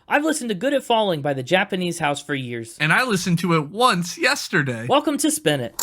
I've listened to Good at Falling by the Japanese House for years. And I listened to it once yesterday. Welcome to Spin It.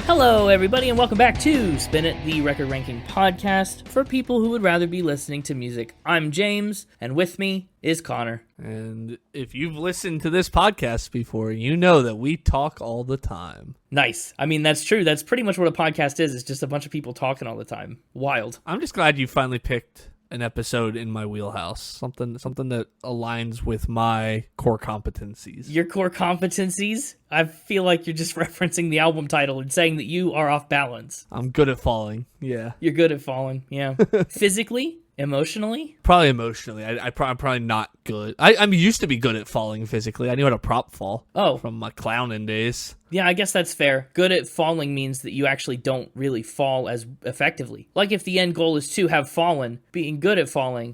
Hello, everybody, and welcome back to Spin It, the record ranking podcast for people who would rather be listening to music. I'm James, and with me is Connor. And if you've listened to this podcast before, you know that we talk all the time. Nice. I mean, that's true. That's pretty much what a podcast is. It's just a bunch of people talking all the time. Wild. I'm just glad you finally picked an episode in my wheelhouse. Something that aligns with my core competencies. Your core competencies? I feel like you're just referencing the album title and saying that you are off balance. I'm good at falling, yeah. You're good at falling, yeah. Physically? Emotionally? Probably emotionally. I'm probably not good. I'm used to be good at falling physically. I knew how to prop fall. Oh. From my clowning days. Yeah, I guess that's fair. Good at falling means that you actually don't really fall as effectively. Like if the end goal is to have fallen, being good at falling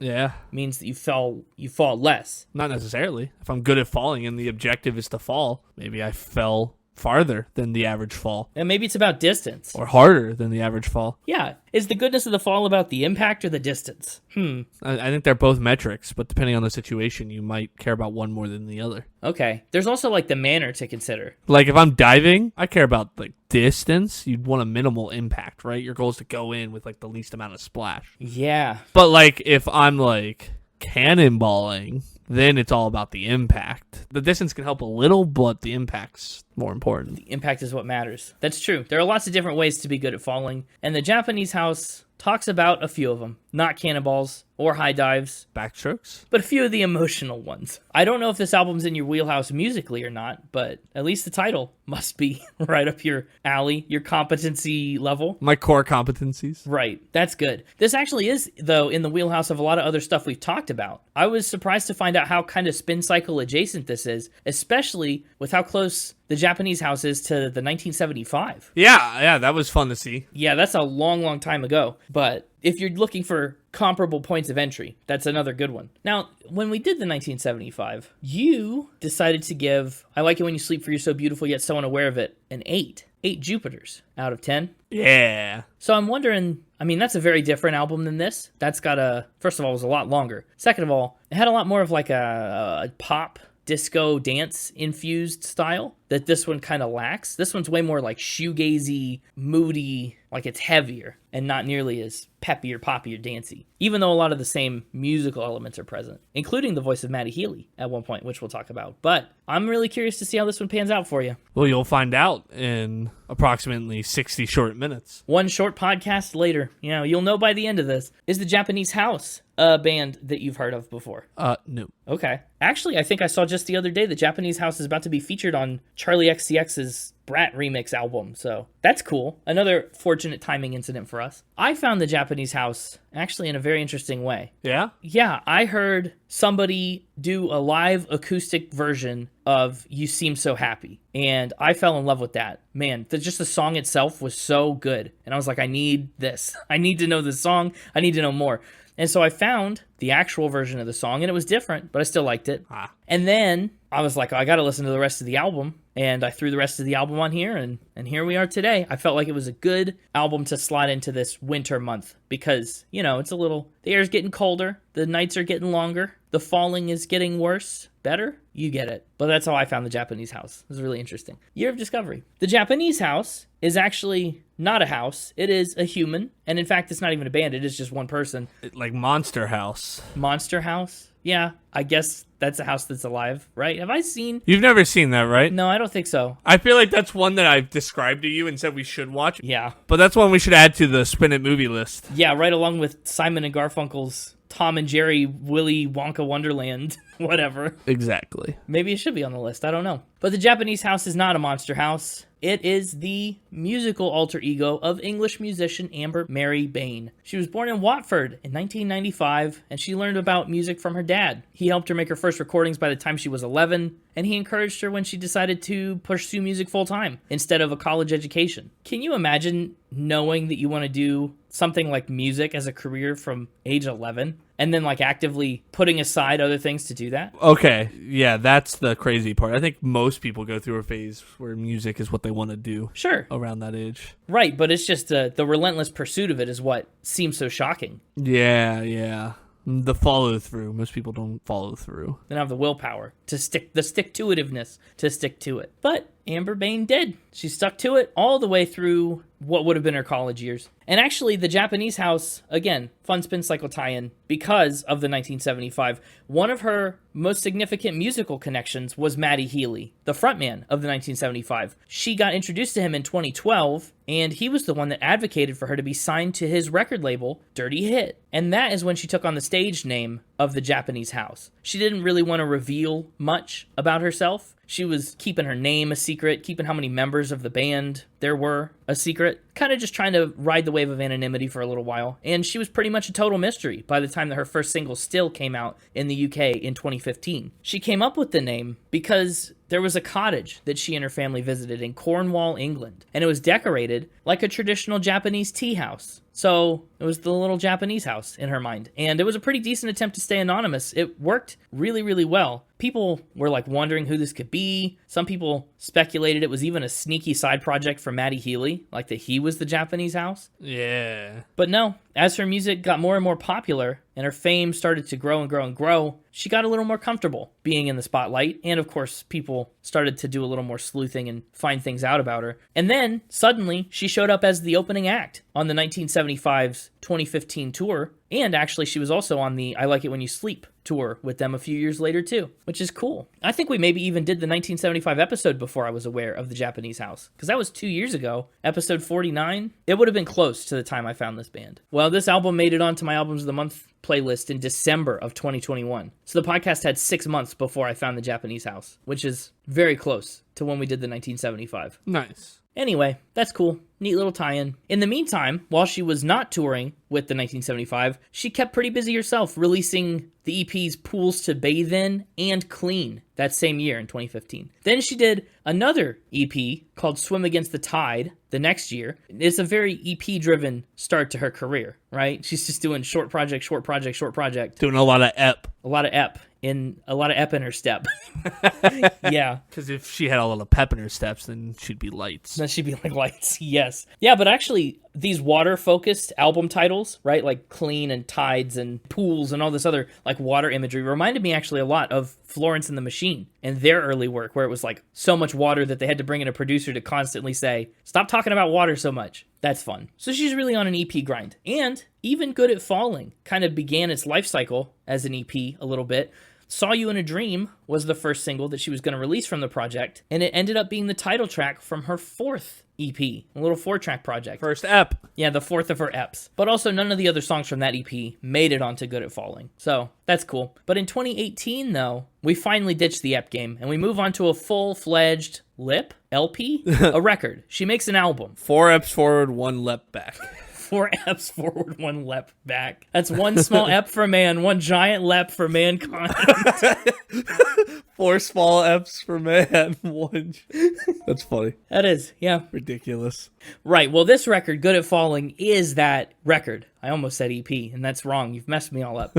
means that you fall less. Not necessarily. If I'm good at falling and the objective is to fall, maybe I fell farther than the average fall. And maybe it's about distance. Or harder than the average fall. Yeah. Is the goodness of the fall about the impact or the distance? I think they're both metrics, but depending on the situation, you might care about one more than the other. Okay. There's also like the manner to consider. Like if I'm diving, I care about like distance. You'd want a minimal impact, right? Your goal is to go in with like the least amount of splash. Yeah. But like if I'm like cannonballing, then it's all about the impact. The distance can help a little, but the impact's more important. The impact is what matters. That's true. There are lots of different ways to be good at falling, and the Japanese House talks about a few of them. Not cannonballs or high dives. Backstrokes? But a few of the emotional ones. I don't know if this album's in your wheelhouse musically or not, but at least the title must be right up your alley, your competency level. My core competencies. Right. That's good. This actually is, though, in the wheelhouse of a lot of other stuff we've talked about. I was surprised to find out how kind of spin cycle adjacent this is, especially with how close the Japanese House is to the 1975. Yeah, that was fun to see. Yeah, that's a long, long time ago. But if you're looking for comparable points of entry, that's another good one. Now, when we did the 1975, you decided to give I Like It When You Sleep For You're So Beautiful Yet So Unaware of It an 8. 8 Jupiters out of 10. Yeah. So I'm wondering, I mean, that's a very different album than this. That's got first of all, it was a lot longer. Second of all, it had a lot more of like a pop, disco, dance infused style that this one kind of lacks. This one's way more like shoegazy, moody, like it's heavier and not nearly as peppy or poppy or dancey, even though a lot of the same musical elements are present, including the voice of Matty Healy at one point, which we'll talk about. But I'm really curious to see how this one pans out for you. Well, you'll find out in approximately 60 short minutes. One short podcast later, you'll know by the end of this. Is the Japanese House a band that you've heard of before? No. Okay. Actually, I think I saw just the other day the Japanese House is about to be featured on Charlie XCX's Brat remix album, so that's cool. Another fortunate timing incident for us. I found the Japanese House actually in a very interesting way. Yeah? Yeah, I heard somebody do a live acoustic version of You Seem So Happy, and I fell in love with that. Man, just the song itself was so good, and I was like, I need this. I need to know this song. I need to know more. And so I found the actual version of the song, and it was different, but I still liked it. And then I was like, I got to listen to the rest of the album. And I threw the rest of the album on here, and here we are today. I felt like it was a good album to slot into this winter month because, it's the air's getting colder, the nights are getting longer, the falling is getting worse. Better? You get it. But that's how I found the Japanese House. It was really interesting. Year of discovery. The Japanese House is actually not a house. It is a human. And in fact, it's not even a band. It is just one person. Like Monster House. Monster House? Yeah, I guess that's a house that's alive, right? Have I seen... You've never seen that, right? No, I don't think so. I feel like that's one that I've described to you and said we should watch. Yeah. But that's one we should add to the Spin It movie list. Yeah, right along with Simon and Garfunkel's Tom and Jerry, Willy Wonka Wonderland, whatever. Exactly. Maybe it should be on the list. I don't know. But the Japanese House is not a monster house. It is the musical alter ego of English musician Amber Mary Bain. She was born in Watford in 1995, and she learned about music from her dad. He helped her make her first recordings by the time she was 11, and he encouraged her when she decided to pursue music full-time instead of a college education. Can you imagine knowing that you want to do something like music as a career from age 11 and then like actively putting aside other things to do that? Okay, yeah, that's the crazy part. I think most people go through a phase where music is what they want to do. Sure. Around that age. Right, but it's just the relentless pursuit of it is what seems so shocking. Yeah. The follow through. Most people don't follow through. They don't have the willpower to stick-to-itiveness to stick to it. But Amber Bain did. She stuck to it all the way through what would have been her college years. And actually, the Japanese house, again, fun spin cycle tie-in, because of the 1975, one of her most significant musical connections was Matty Healy, the frontman of the 1975. She got introduced to him in 2012, and he was the one that advocated for her to be signed to his record label, Dirty Hit. And that is when she took on the stage name of the Japanese house. She didn't really want to reveal much about herself. She was keeping her name a secret, keeping how many members of the band there were a secret, kind of just trying to ride the wave of anonymity for a little while. And she was pretty much a total mystery by the time that her first single Still came out in the UK in 2015. She came up with the name because there was a cottage that she and her family visited in Cornwall, England, and it was decorated like a traditional Japanese tea house. So it was the little Japanese house in her mind. And it was a pretty decent attempt to stay anonymous. It worked really, really well. People were like wondering who this could be. Some people speculated it was even a sneaky side project for Matty Healy, like that he was the Japanese house. Yeah. But no, as her music got more and more popular and her fame started to grow and grow and grow, she got a little more comfortable being in the spotlight. And of course, people started to do a little more sleuthing and find things out about her. And then suddenly she showed up as the opening act on the 1975's 2015 tour. And actually, she was also on the I Like It When You Sleep tour with them a few years later too, which is cool. I think we maybe even did the 1975 episode before I was aware of the Japanese house, because that was 2 years ago, episode 49. It would have been close to the time I found this band. Well, this album made it onto my Albums of the Month playlist in December of 2021. So the podcast had 6 months before I found the Japanese house, which is very close to when we did the 1975. Nice. Anyway, that's cool. Neat little tie-in. In the meantime, while she was not touring with the 1975, she kept pretty busy herself, releasing the EPs Pools to Bathe In and Clean that same year in 2015. Then she did another EP called Swim Against the Tide the next year. It's a very EP-driven start to her career, right? She's just doing short project. Doing a lot of ep. A lot of ep in her step. Yeah. Because if she had a lot of pep in her steps, then she'd be lights. Then she'd be like lights, yes. Yeah, but actually, these water-focused album titles, right, like Clean and Tides and Pools and all this other like water imagery, reminded me actually a lot of Florence and the Machine and their early work, where it was like so much water that they had to bring in a producer to constantly say, stop talking about water so much. That's fun. So she's really on an EP grind. And even Good at Falling kind of began its life cycle as an EP a little bit. Saw You in a Dream was the first single that she was going to release from the project, and it ended up being the title track from her fourth EP, a little 4-track project. First ep. Yeah, the fourth of her eps. But also none of the other songs from that EP made it onto Good at Falling. So that's cool. But in 2018, though, we finally ditched the ep game, and we move on to a full-fledged LP, a record. She makes an album. 4 eps forward, 1 lep back. 4 eps forward, 1 lep back. That's one small ep for man, one giant lep for mankind. 4 small eps for man, 1. That's funny. That is, yeah. Ridiculous. Right, well, this record, Good at Falling, is that record. I almost said EP, and that's wrong. You've messed me all up.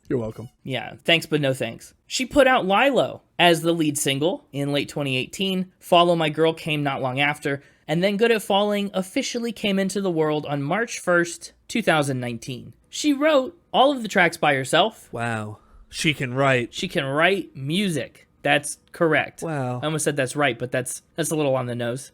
You're welcome. Yeah, thanks but no thanks. She put out Lilo as the lead single in late 2018. Follow My Girl came not long after. And then Good at Falling officially came into the world on March 1st, 2019. She wrote all of the tracks by herself. Wow. She can write. She can write music. That's correct. Wow. I almost said that's right, but that's a little on the nose.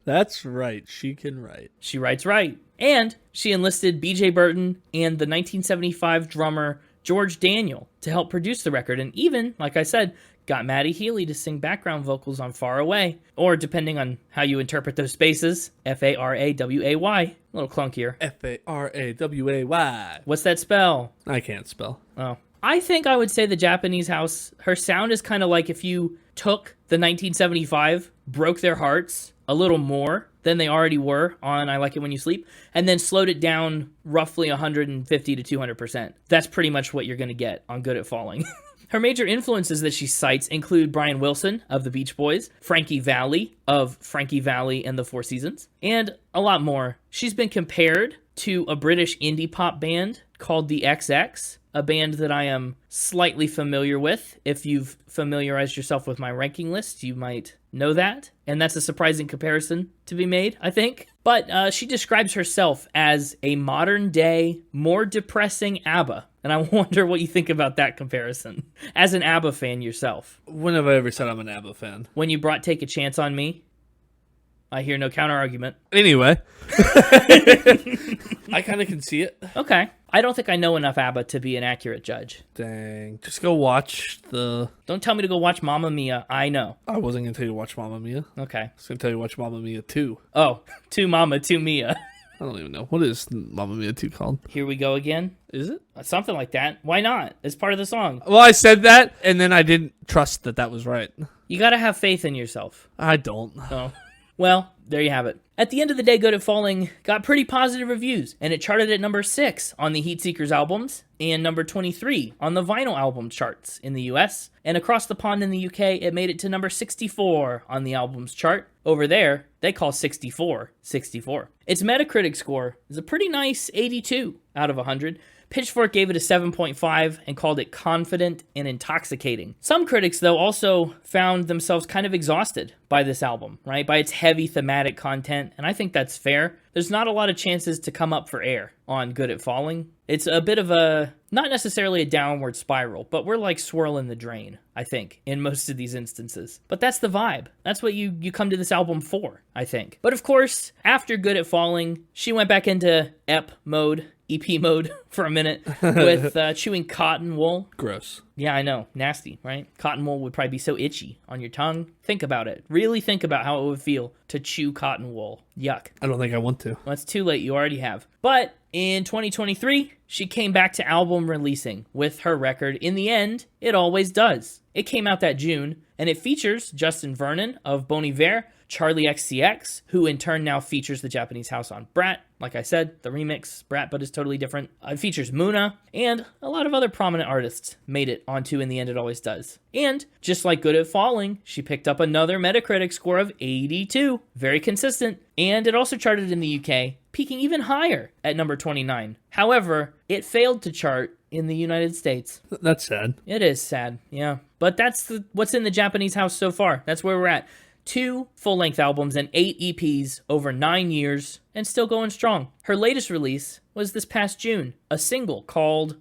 That's right. She can write. She writes right. And she enlisted BJ Burton and the 1975 drummer George Daniel to help produce the record. And even, like I said, got Matty Healy to sing background vocals on Far Away. Or, depending on how you interpret those spaces, Faraway. A little clunkier. Faraway. What's that spell? I can't spell. Oh. I think I would say the Japanese house, her sound is kind of like if you took the 1975, broke their hearts a little more than they already were on I Like It When You Sleep, and then slowed it down roughly 150 to 200%. That's pretty much what you're going to get on Good at Falling. Her major influences that she cites include Brian Wilson of the Beach Boys, Frankie Valli of Frankie Valli and the Four Seasons, and a lot more. She's been compared to a British indie pop band called the XX, a band that I am slightly familiar with. If you've familiarized yourself with my ranking list, you might know that. And that's a surprising comparison to be made, I think. But she describes herself as a modern day, more depressing ABBA. And I wonder what you think about that comparison. As an ABBA fan yourself. When have I ever said I'm an ABBA fan? When you brought Take a Chance on Me, I hear no counter-argument. Anyway. I kind of can see it. Okay. I don't think I know enough ABBA to be an accurate judge. Dang. Just go watch the... Don't tell me to go watch Mamma Mia. I know. I wasn't going to tell you to watch Mamma Mia. Okay. I was going to tell you to watch Mamma Mia 2. Oh, to Mama, to Mia. I don't even know. What is Mamma Mia 2 called? Here we go again. Is it? Something like that. Why not? It's part of the song. Well, I said that, and then I didn't trust that that was right. You gotta have faith in yourself. I don't. Oh. Well, there you have it. At the end of the day, Good at Falling got pretty positive reviews, and it charted at number 6 on the Heatseekers albums, and number 23 on the vinyl album charts in the US, and across the pond in the UK, it made it to number 64 on the albums chart. Over there, they call 64. Its Metacritic score is a pretty nice 82 out of 100. Pitchfork gave it a 7.5 and called it confident and intoxicating. Some critics, though, also found themselves kind of exhausted by this album, right? By its heavy thematic content, and I think that's fair. There's not a lot of chances to come up for air on Good at Falling. It's a bit of a, not necessarily a downward spiral, but we're like swirling the drain, I think, in most of these instances. But that's the vibe. That's what you come to this album for, I think. But of course, after Good at Falling, she went back into EP mode for a minute with chewing cotton wool. Gross. Yeah, I know. Nasty, right? Cotton wool would probably be so itchy on your tongue. Think about it. Really think about how it would feel to chew cotton wool. Yuck. I don't think I want to. Well, it's too late. You already have. But in 2023, she came back to album releasing with her record, In the End, It Always Does. It came out that June, and it features Justin Vernon of Bon Iver, Charlie XCX, who in turn now features the Japanese house on Brat. Like I said, the remix, Brat, but is totally different. It features Muna, and a lot of other prominent artists made it onto In the End It Always Does. And, just like Good at Falling, she picked up another Metacritic score of 82. Very consistent. And it also charted in the UK, peaking even higher at number 29. However, it failed to chart in the United States. That's sad. It is sad, yeah. But that's what's in the Japanese house so far. That's where we're at. 2 full-length albums and 8 EPs over 9 years, and still going strong. Her latest release was this past June, a single called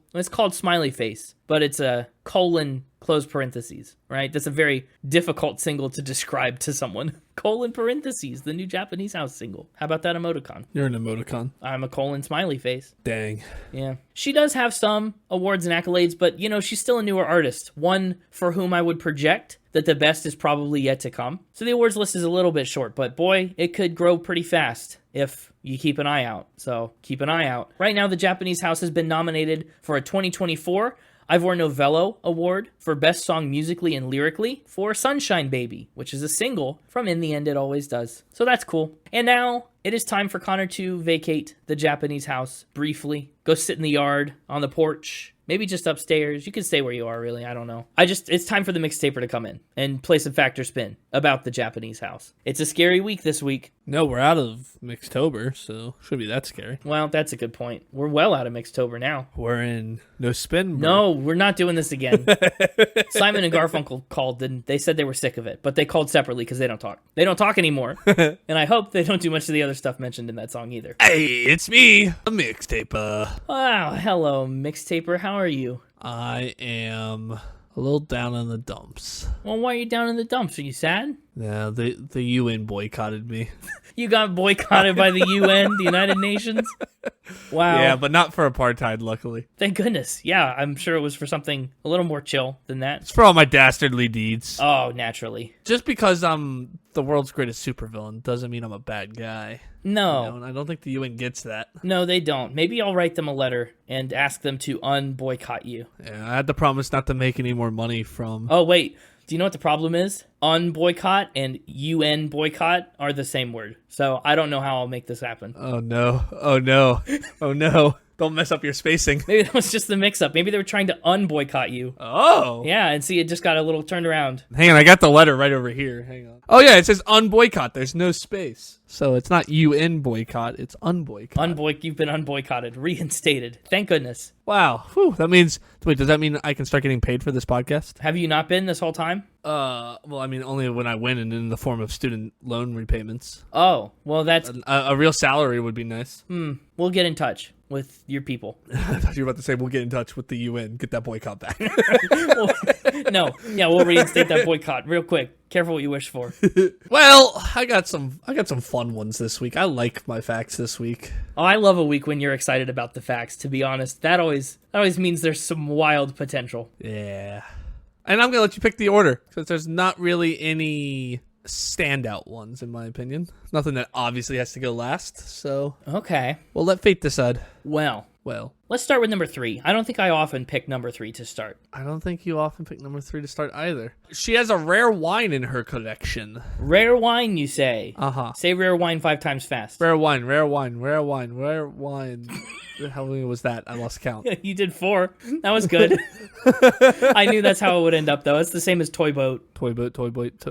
Smiley Face, but it's a colon close parentheses, right? That's a very difficult single to describe to someone. Colon parentheses, the new Japanese house single. How about that emoticon? You're an emoticon. I'm a colon smiley face. Dang. Yeah. She does have some awards and accolades, but, she's still a newer artist. One for whom I would project that the best is probably yet to come. So the awards list is a little bit short, but boy, it could grow pretty fast if you keep an eye out. So keep an eye out. Right now, the Japanese house has been nominated for a 2024 Ivor Novello Award for Best Song Musically and Lyrically for Sunshine Baby, which is a single from In the End It Always Does. So that's cool. And now it is time for Connor to vacate the Japanese house briefly. Go sit in the yard, on the porch, maybe just upstairs. You can stay where you are, really. I don't know. It's time for the Mixtaper to come in and play some Factor Spin about the Japanese house. It's a scary week this week. No, we're out of Mixtober, so shouldn't be that scary. Well, that's a good point. We're well out of Mixtober now. We're in No Spin. No, we're not doing this again. Simon and Garfunkel called, and they said they were sick of it, but they called separately because they don't talk. They don't talk anymore, and I hope they don't do much of the other stuff mentioned in that song either. Hey, it's me, a Mixtaper. Wow, hello, Mixtaper. How are you? I am a little down in the dumps. Well, why are you down in the dumps? Are you sad? Yeah, the UN boycotted me. You got boycotted by the UN, the United Nations? Wow. Yeah, but not for apartheid, luckily. Thank goodness. Yeah, I'm sure it was for something a little more chill than that. It's for all my dastardly deeds. Oh, naturally. Just because I'm the world's greatest supervillain doesn't mean I'm a bad guy. No. And I don't think the UN gets that. No, they don't. Maybe I'll write them a letter and ask them to unboycott you. Yeah, I had to promise not to make any more money from... Oh, wait. Do you know what the problem is? Unboycott and UN boycott are the same word. So I don't know how I'll make this happen. Oh no. Oh no. Oh no. Don't mess up your spacing. Maybe that was just the mix-up. Maybe they were trying to unboycott you. Oh. Yeah, and see, it just got a little turned around. Hang on, I got the letter right over here. Hang on. Oh yeah, it says unboycott. There's no space. So it's not UN boycott, it's unboycott. You've been unboycotted, reinstated. Thank goodness. Wow. Whew, that means, wait, does that mean I can start getting paid for this podcast? Have you not been this whole time? Well, I mean, only when I win and in the form of student loan repayments. Oh, well, that's... A real salary would be nice. We'll get in touch with your people. I thought you were about to say we'll get in touch with the UN, get that boycott back. No. Yeah, we'll reinstate that boycott real quick. Careful what you wish for. Well, I got some fun ones this week. I like my facts this week. Oh, I love a week when you're excited about the facts, to be honest. That always means there's some wild potential. Yeah. And I'm going to let you pick the order, because there's not really any standout ones, in my opinion. Nothing that obviously has to go last, so... Okay. We'll let fate decide. Well, let's start with number 3. I don't think I often pick number 3 to start. I don't think you often pick number 3 to start either. She has a rare wine in her collection. Rare wine, you say? Uh-huh. Say rare wine 5 times fast. Rare wine, rare wine, rare wine, rare wine. How many was that? I lost count. You did 4. That was good. I knew that's how it would end up, though. It's the same as Toy Boat. Toy boat.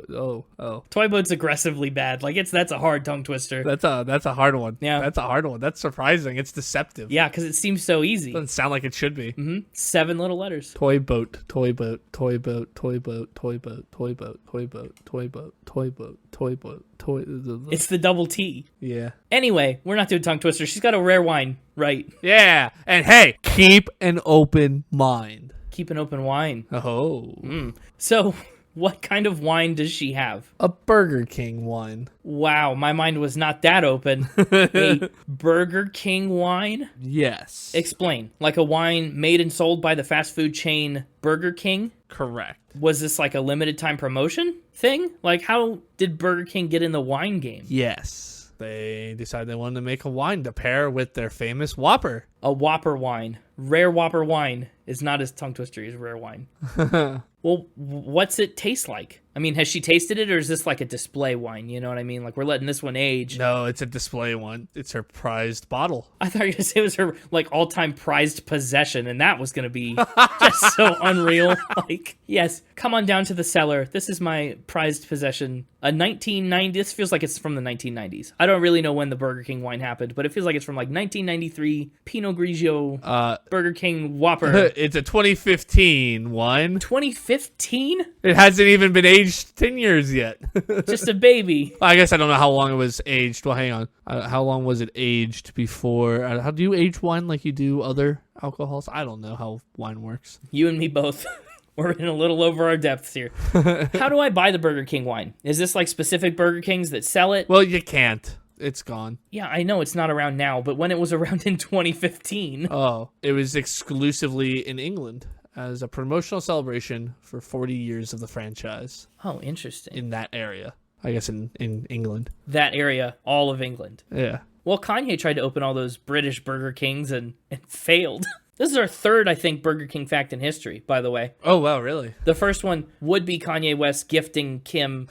Oh. Toy Boat's aggressively bad. Like, that's a hard tongue twister. That's a hard one. Yeah. That's a hard one. That's surprising. It's deceptive. Yeah, because it seems so easy. Doesn't sound like it should be. 7 little letters. Toy boat, toy boat, toy boat, toy boat, toy boat, toy boat, toy boat, toy boat, toy boat, toy boat, toy. It's the double T. Yeah. Anyway, we're not doing tongue twister. She's got a rare wine, right? Yeah. And hey, keep an open mind. Keep an open wine. Oh. So, what kind of wine does she have? A Burger King wine. Wow, my mind was not that open. A Burger King wine? Yes. Explain. Like a wine made and sold by the fast food chain Burger King? Correct. Was this like a limited time promotion thing? Like, how did Burger King get in the wine game? Yes. They decided they wanted to make a wine to pair with their famous Whopper. A Whopper wine. Rare Whopper wine is not as tongue twistery as rare wine. Well, what's it taste like? I mean, has she tasted it, or is this like a display wine? You know what I mean? Like, we're letting this one age. No, it's a display one. It's her prized bottle. I thought you were going to say it was her, like, all-time prized possession, and that was going to be just so unreal. Like, yes, come on down to the cellar. This is my prized possession. A 1990, this feels like it's from the 1990s. I don't really know when the Burger King wine happened, but it feels like it's from, like, 1993 Pinot Grigio Burger King Whopper. It's a 2015 wine. 2015? It hasn't even been aged 10 years yet. Just a baby. I guess I don't know how long it was aged. Well, hang on. How long was it aged before? How do you age wine like you do other alcohols? I don't know how wine works. You and me both. We're in a little over our depths here. How do I buy the Burger King wine? Is this like specific Burger Kings that sell it? Well, you can't. It's gone. Yeah, I know it's not around now, but when it was around in 2015. Oh, it was exclusively in England as a promotional celebration for 40 years of the franchise. Oh, interesting. In that area. I guess in England. That area, all of England. Yeah. Well, Kanye tried to open all those British Burger Kings and failed. This is our third, I think, Burger King fact in history, by the way. Oh, wow, really? The first one would be Kanye West gifting Kim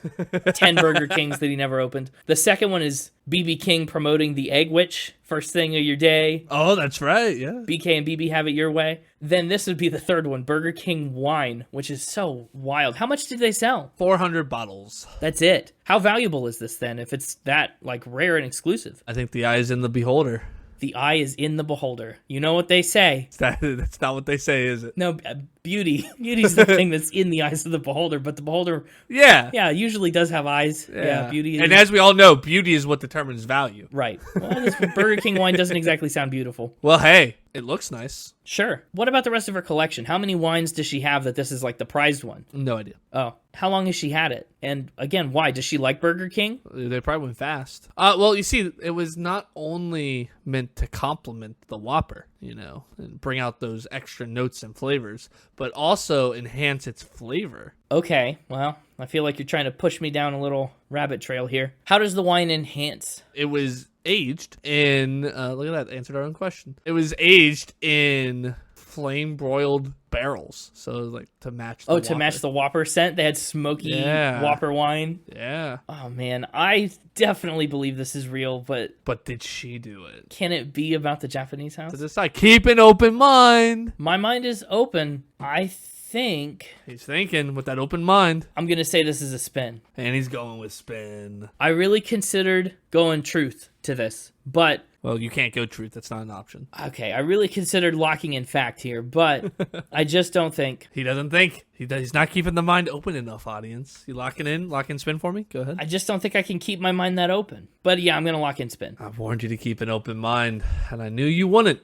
10 Burger Kings that he never opened. The second one is BB King promoting the Egg Witch, first thing of your day. Oh, that's right, yeah. BK and BB have it your way. Then this would be the third one, Burger King wine, which is so wild. How much did they sell? 400 bottles. That's it. How valuable is this then if it's that like rare and exclusive? I think the eye is in the beholder. The eye is in the beholder. You know what they say. That's not what they say, is it? No, beauty. Beauty's the thing that's in the eyes of the beholder, but the beholder, yeah, usually does have eyes. Yeah, beauty. And as we all know, beauty is what determines value. Right. Well, this Burger King wine doesn't exactly sound beautiful. Well, hey, it looks nice. Sure. What about the rest of her collection? How many wines does she have that this is like the prized one? No idea. Oh, how long has she had it? And again, why? Does she like Burger King? They probably went fast. Well, you see, it was not only meant to complement the Whopper, you know, and bring out those extra notes and flavors, but also enhance its flavor. Okay, well, I feel like you're trying to push me down a little rabbit trail here. How does the wine enhance? It was aged in, look at that, answered our own question. It was aged in flame broiled barrels. So like to match the Oh, to match the Whopper scent, they had smoky Whopper wine. Yeah. Oh man, I definitely believe this is real, but did she do it? can it be about the Japanese house? To decide, keep an open mind. My mind is open. I think He's thinking with that open mind. I'm gonna say this is a spin. And he's going with spin. I really considered going truth to this, but Well, you can't go truth. That's not an option. okay, I really considered locking in fact here, but I just don't think. He doesn't think. He's not keeping the mind open enough, audience. You lock in spin for me? Go ahead. I just don't think I can keep my mind that open. But yeah, I'm gonna lock in spin. I've warned you to keep an open mind, and I knew you wouldn't.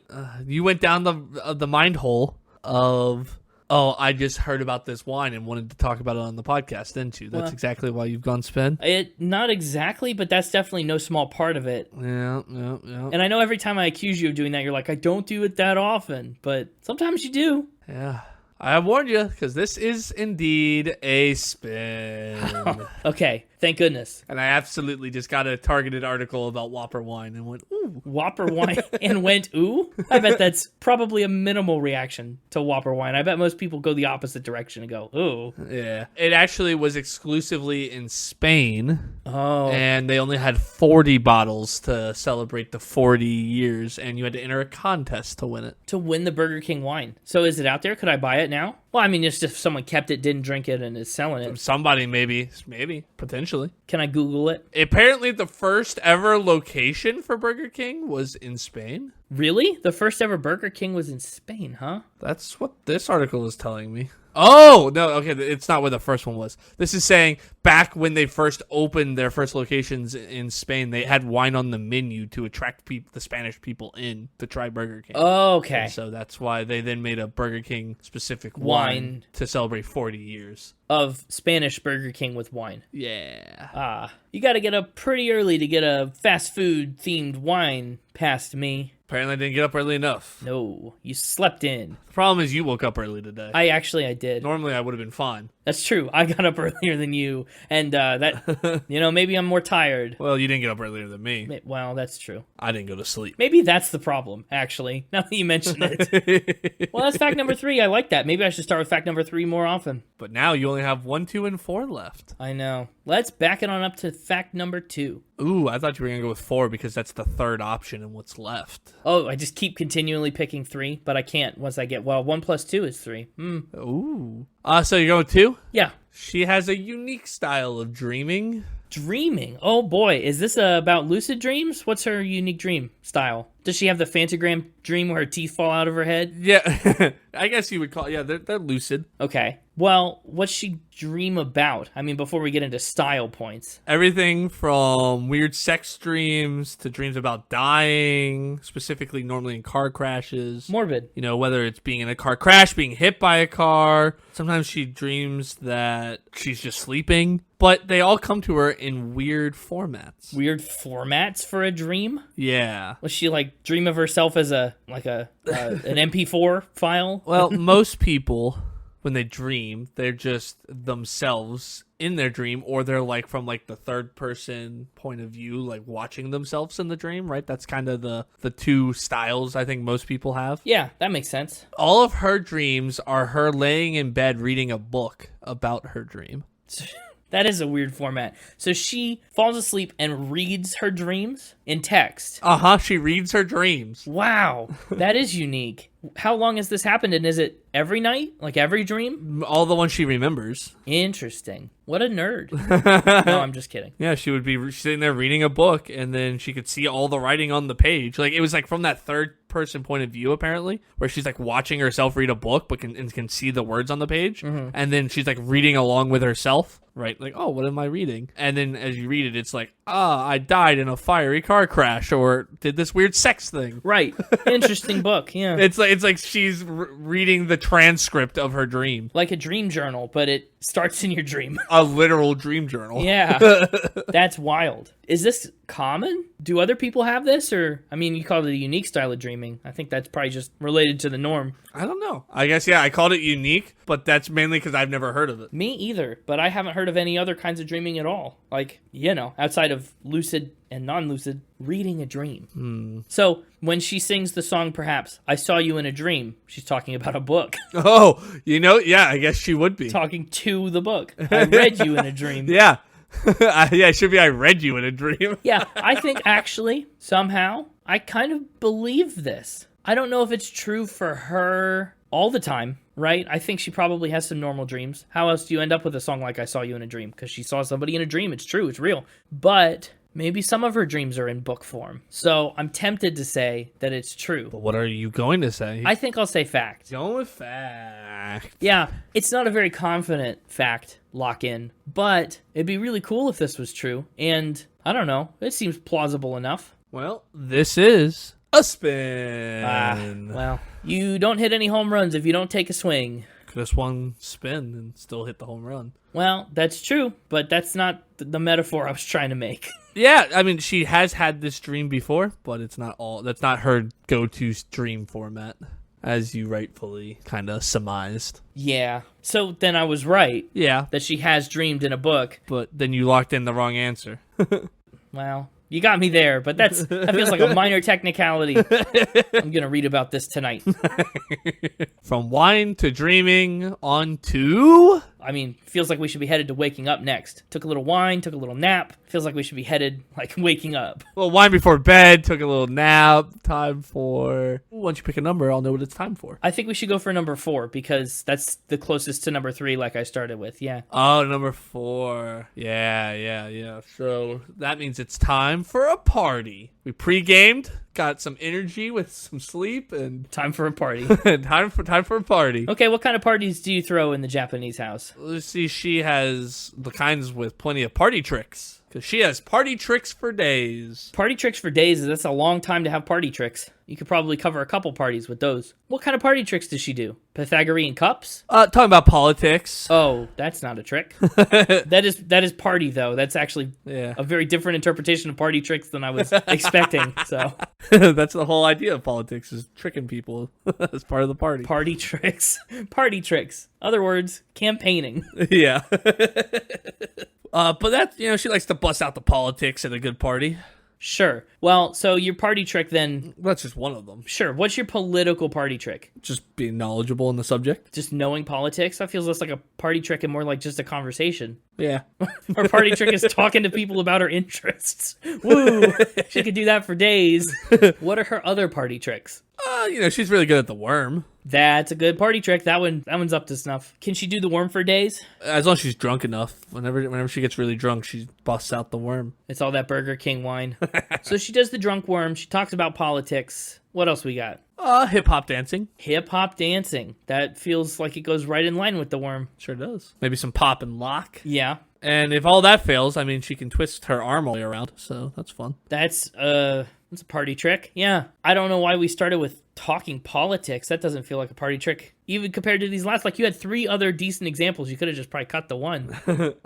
You went down the mind hole of, oh, I just heard about this wine and wanted to talk about it on the podcast, didn't you? That's exactly why you've gone spin. Not exactly, but that's definitely no small part of it. Yeah. And I know every time I accuse you of doing that, you're like, I don't do it that often, but sometimes you do. Yeah. I have warned you, because this is indeed a spin. Okay, thank goodness. And I absolutely just got a targeted article about Whopper wine and went, ooh. Whopper wine and went, ooh? I bet that's probably a minimal reaction to Whopper wine. I bet most people go the opposite direction and go, ooh. Yeah. It actually was exclusively in Spain. Oh. And they only had 40 bottles to celebrate the 40 years, and you had to enter a contest to win it. To win the Burger King wine. So is it out there? Could I buy it now? Well, I mean, it's just if someone kept it, didn't drink it, and is selling it. Somebody maybe, potentially. Can I Google it? Apparently, the first ever location for Burger King was in Spain. Really? The first ever Burger King was in Spain, huh? That's what this article is telling me. Oh, no, okay, it's not where the first one was. This is saying back when they first opened their first locations in Spain, they had wine on the menu to attract the Spanish people in to try Burger King. Okay. And so that's why they then made a Burger King specific wine to celebrate 40 years. Of Spanish Burger King with wine. Yeah. You got to get up pretty early to get a fast food themed wine past me. Apparently I didn't get up early enough. No, you slept in. The problem is you woke up early today. I did. Normally I would have been fine. That's true. I got up earlier than you, and that, maybe I'm more tired. Well, you didn't get up earlier than me. Well, that's true. I didn't go to sleep. Maybe that's the problem, actually, now that you mention it. Well, that's fact number 3. I like that. Maybe I should start with fact number 3 more often. But now you only have 1, 2, and 4 left. I know. Let's back it on up to fact number 2. Ooh, I thought you were going to go with 4 because that's the third option and what's left. Oh, I just keep continually picking 3, but I can't once I get, 1 plus 2 is 3. Ooh. So you're going with 2? Yeah. She has a unique style of dreaming. Dreaming? Oh boy, is this about lucid dreams? What's her unique dream style? Does she have the Fantagram dream where her teeth fall out of her head? Yeah, I guess you would call it. Yeah, they're lucid. Okay. Well, what's she dream about? I mean, before we get into style points. Everything from weird sex dreams to dreams about dying, specifically normally in car crashes. Morbid. You know, whether it's being in a car crash, being hit by a car. Sometimes she dreams that she's just sleeping. But they all come to her in weird formats. Weird formats for a dream? Yeah. Was she like dream of herself as an MP4 file? Well, most people, when they dream, they're just themselves in their dream, or they're like from like the third person point of view, like watching themselves in the dream, right? That's kind of the two styles I think most people have. Yeah, that makes sense. All of her dreams are her laying in bed reading a book about her dream. That is a weird format. So she falls asleep and reads her dreams in text. She reads her dreams. Wow, that is unique. How long has this happened, and is it every night? Like every dream? All the ones she remembers. Interesting. What a nerd. No, I'm just kidding. Yeah, she would be sitting there reading a book, and then she could see all the writing on the page. Like, it was like from that third person point of view, apparently, where she's like watching herself read a book, but can see the words on the page. Mm-hmm. And then she's like reading along with herself, right? Like, oh, what am I reading? And then as you read it, it's like, I died in a fiery car crash, or did this weird sex thing. Right. Interesting book, yeah. It's like she's reading the transcript of her dream. Like a dream journal, but it starts in your dream. A literal dream journal. Yeah. That's wild. Is this common? Do other people have this? Or, I mean, you called it a unique style of dreaming. I think that's probably just related to the norm. I don't know. I guess, yeah, I called it unique, but that's mainly because I've never heard of it. Me either, but I haven't heard of any other kinds of dreaming at all. Like, outside of of lucid and non-lucid, reading a dream. So when she sings the song, perhaps, I saw you in a dream, she's talking about a book. Oh, yeah, I guess she would be. Talking to the book. I read you in a dream. Yeah. Yeah, it should be I read you in a dream. Yeah, I think actually, somehow, I kind of believe this. I don't know if it's true for her all the time, right? I think she probably has some normal dreams. How else do you end up with a song like I Saw You in a Dream? Because she saw somebody in a dream. It's true. It's real. But maybe some of her dreams are in book form. So I'm tempted to say that it's true. But what are you going to say? I think I'll say fact. Going with fact. Yeah, it's not a very confident fact lock-in, but it'd be really cool if this was true. And I don't know. It seems plausible enough. Well, this is a spin. Well, you don't hit any home runs if you don't take a swing. Could have swung spin and still hit the home run. Well, that's true, but that's not the metaphor I was trying to make. Yeah, I mean, she has had this dream before, but that's not her go-to dream format, as you rightfully kind of surmised. Yeah. So then I was right. Yeah. That she has dreamed in a book. But then you locked in the wrong answer. Well, you got me there, but that feels like a minor technicality. I'm going to read about this tonight. From wine to dreaming on to... I mean, feels like we should be headed to waking up next. Took a little wine, took a little nap. Feels like we should be headed, like, waking up. Well, wine before bed, took a little nap. Time for... Once you pick a number, I'll know what it's time for. I think we should go for number 4, because that's the closest to number 3 like I started with, yeah. Oh, number 4. Yeah. So that means it's time for a party. We pre-gamed, got some energy with some sleep, and... Time for a party. time for a party. Okay, what kind of parties do you throw in the Japanese house? Let's see, she has the kinds with plenty of party tricks. Because she has party tricks for days. Party tricks for days, that's a long time to have party tricks. You could probably cover a couple parties with those. What kind of party tricks does she do? Pythagorean cups? Talking about politics. Oh, that's not a trick. That is party, though. That's actually a very different interpretation of party tricks than I was expecting. So that's the whole idea of politics, is tricking people as part of the party. Party tricks. Party tricks. Other words, campaigning. Yeah. But that's, she likes to bust out the politics at a good party. Sure. Well, so your party trick then... That's just one of them. Sure. What's your political party trick? Just being knowledgeable in the subject. Just knowing politics? That feels less like a party trick and more like just a conversation. Yeah. Her party trick is talking to people about her interests. Woo! She could do that for days. What are her other party tricks? She's really good at the worm. That's a good party trick. That one's up to snuff. Can she do the worm for days? As long as she's drunk enough. Whenever she gets really drunk, she busts out the worm. It's all that Burger King wine. So she does the drunk worm. She talks about politics. What else we got? Hip-hop dancing. Hip-hop dancing. That feels like it goes right in line with the worm. Sure does. Maybe some pop and lock. Yeah. And if all that fails, I mean, she can twist her arm all the way around, so that's fun. That's a party trick. Yeah. I don't know why we started with talking politics. That doesn't feel like a party trick. Even compared to these last, like you had 3 other decent examples. You could have just probably cut the one.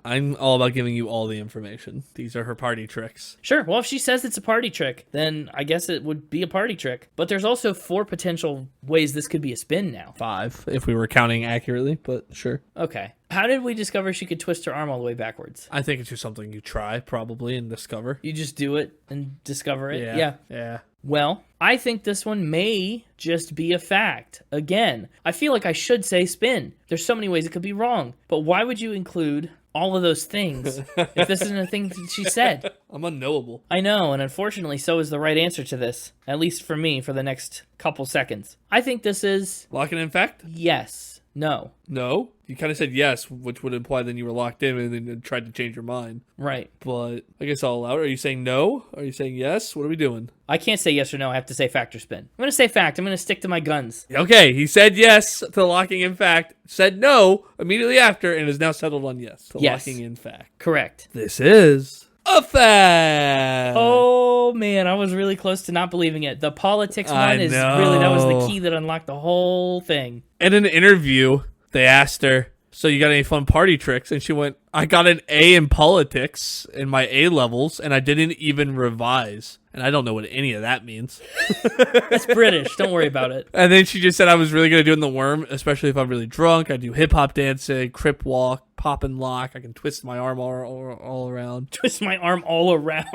I'm all about giving you all the information. These are her party tricks. Sure. Well, if she says it's a party trick, then I guess it would be a party trick. But there's also 4 potential ways this could be a spin now. 5, if we were counting accurately, but sure. Okay. How did we discover she could twist her arm all the way backwards? I think it's just something you try, probably, and discover. You just do it and discover it? Yeah. Well, I think this one may just be a fact. Again, I feel like I should say spin. There's so many ways it could be wrong. But why would you include all of those things if this isn't a thing that she said? I'm unknowable. I know, and unfortunately, so is the right answer to this. At least for me, for the next couple seconds. I think this is... Locking in fact? Yes. No. No? You kind of said yes, which would imply then you were locked in and then tried to change your mind. Right. But I guess I'll allow it. Are you saying no? Are you saying yes? What are we doing? I can't say yes or no. I have to say fact or spin. I'm going to say fact. I'm going to stick to my guns. Okay, he said yes to locking in fact, said no immediately after, and is now settled on yes to locking in fact. Correct. This is a fact. Oh, man. I was really close to not believing it. The politics one is really, that was the key that unlocked the whole thing. In an interview, they asked her, so you got any fun party tricks? And she went, I got an A in politics in my A levels, and I didn't even revise. And I don't know what any of that means. That's British. Don't worry about it. And then she just said I was really good at doing the worm, especially if I'm really drunk. I do hip-hop dancing, crip walk, pop and lock. I can twist my arm all around. Twist my arm all around.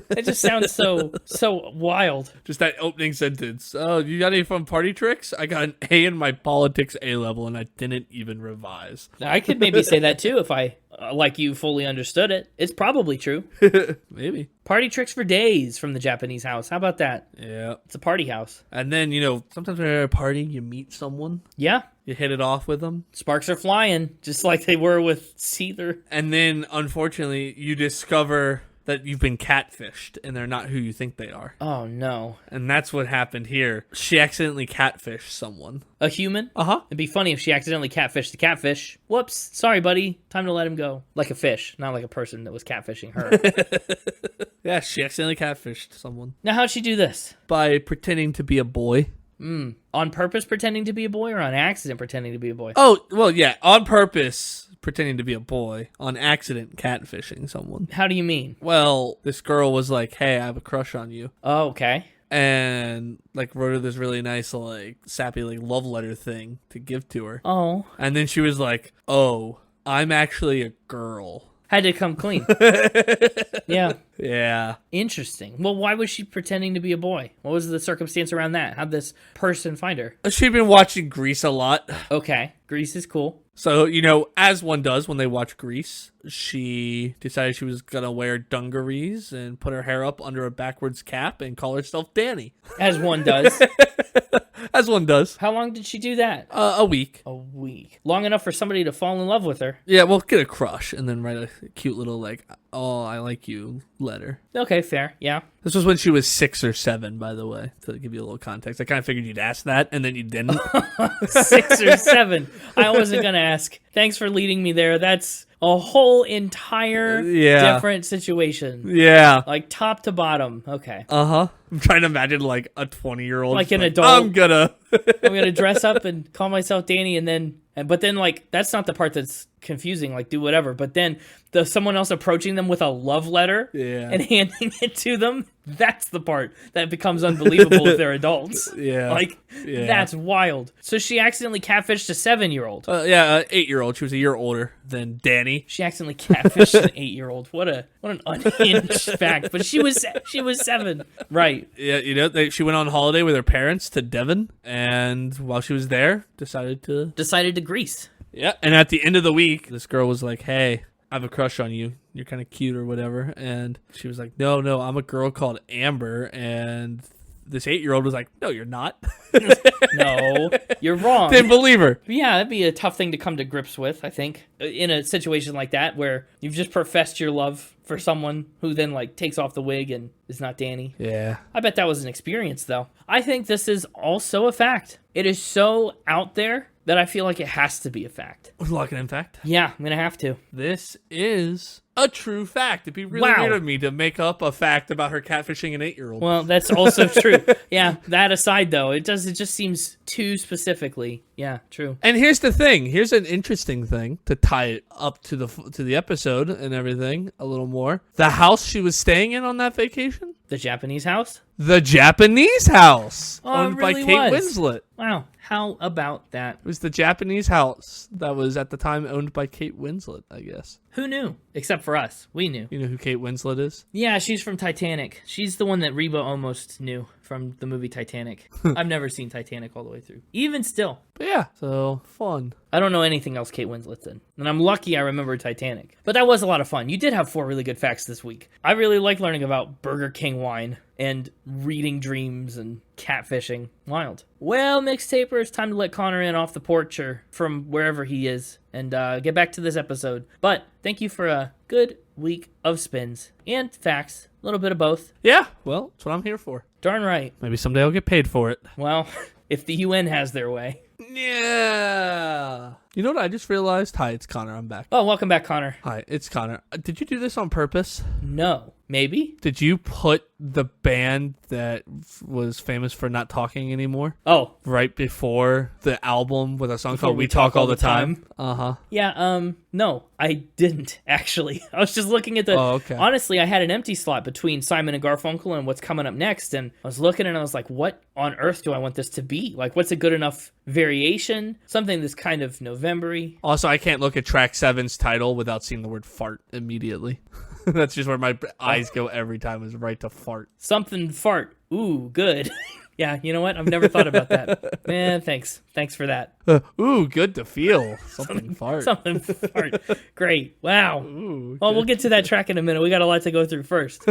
It just sounds so wild. Just that opening sentence. Oh, you got any fun party tricks? I got an A in my politics A level, and I didn't even revise. I could maybe say that too if I, like you, fully understood it. It's probably true. Maybe. Party tricks for days from the Japanese house. How about that? Yeah. It's a party house. And then, sometimes when you're at a party, you meet someone. Yeah. You hit it off with them. Sparks are flying, just like they were with Seether. And then, unfortunately, you discover that you've been catfished, and they're not who you think they are. Oh, no. And that's what happened here. She accidentally catfished someone. A human? Uh-huh. It'd be funny if she accidentally catfished the catfish. Whoops. Sorry, buddy. Time to let him go. Like a fish, not like a person that was catfishing her. Yeah, she accidentally catfished someone. Now, how'd she do this? By pretending to be a boy. On purpose pretending to be a boy or on accident pretending to be a boy? Oh, well, yeah, on purpose pretending to be a boy, on accident catfishing someone. How do you mean? Well, this girl was like, hey, I have a crush on you. Oh, okay. And wrote her this really nice sappy love letter thing to give to her. Oh. And then she was like, oh, I'm actually a girl. Had to come clean. Yeah. Yeah. Interesting. Well, why was she pretending to be a boy? What was the circumstance around that? How'd this person find her? She'd been watching Grease a lot. Okay. Grease is cool. So, as one does when they watch Grease, she decided she was going to wear dungarees and put her hair up under a backwards cap and call herself Danny. As one does. As one does. How long did she do that? A week. A week. Long enough for somebody to fall in love with her. Yeah, well, get a crush and then write a cute little, oh, I like you letter. Okay, fair. Yeah. This was when she was 6 or 7, by the way, to give you a little context. I kind of figured you'd ask that, and then you didn't. 6 or 7. I wasn't going to ask. Thanks for leading me there. That's a whole entire different situation. Yeah. Like top to bottom. Okay. Uh-huh. I'm trying to imagine a 20-year-old. Like an adult. I'm gonna dress up and call myself Danny but then that's not the part that's confusing, do whatever. But then someone else approaching them with a love letter and handing it to them, that's the part that becomes unbelievable if they're adults. Yeah. That's wild. So she accidentally catfished a 7-year-old. 8-year-old. She was a year older than Danny. She accidentally catfished an 8-year-old. What an unhinged fact. But she was 7. Right. Yeah, she went on holiday with her parents to Devon, and while she was there, decided to Greece. Yeah, and at the end of the week, this girl was like, hey, I have a crush on you. You're kind of cute or whatever. And she was like, no, I'm a girl called Amber. And this 8-year-old was like, no, you're not. No, you're wrong. Didn't believe her. Yeah, that'd be a tough thing to come to grips with, I think, in a situation like that where you've just professed your love for someone who then takes off the wig and is not Danny. Yeah. I bet that was an experience, though. I think this is also a fact. It is so out there that I feel like it has to be a fact. Lock it in fact? Yeah, I'm going to have to. This is a true fact. It'd be really weird of me to make up a fact about her catfishing an 8-year-old. Well, that's also true. Yeah, that aside, though, it just seems too specifically. Yeah, true. And here's the thing. Here's an interesting thing to tie it up to the episode and everything a little more. The house she was staying in on that vacation? The Japanese house? The Japanese house. Owned by Kate Winslet. Wow. How about that? It was the Japanese house that was at the time owned by Kate Winslet, I guess. Who knew? Except for us. We knew. You know who Kate Winslet is? Yeah, she's from Titanic. She's the one that Reba almost knew from the movie Titanic. I've never seen Titanic all the way through. Even still. But yeah, so fun. I don't know anything else Kate Winslet's in. And I'm lucky I remember Titanic. But that was a lot of fun. You did have 4 really good facts this week. I really like learning about Burger King wine and reading dreams and catfishing. Wild. Well, Mixtaper, it's time to let Connor in off the porch or from wherever he is and get back to this episode. But thank you for a good week of spins and facts. A little bit of both. Yeah, well, that's what I'm here for. Darn right. Maybe someday I'll get paid for it. Well, if the UN has their way. Yeah. You know what I just realized? Hi, it's Connor. I'm back. Oh, welcome back, Connor. Hi, it's Connor. Did you do this on purpose? No. maybe. Did you put the band that was famous for not talking anymore Oh, right before the album with a song called We Talk All the Time? Uh-huh. yeah, no, I didn't, actually. I was just looking at the... Oh, okay. Honestly, I had an empty slot between Simon and Garfunkel and what's coming up next, and I was looking and I was like, what on earth do I want this to be? Like, what's a good enough variation? Something that's kind of November-y. Also, I can't look at track 7's title without seeing the word fart immediately. That's just where my eyes go every time, is right to fart. Something fart. Ooh, good. Yeah, you know what? I've never thought about that. Man, thanks. Thanks for that. Ooh, good to feel. Something fart. Something fart. Great. Wow. Ooh, Well, we'll get to that track in a minute. We got a lot to go through first.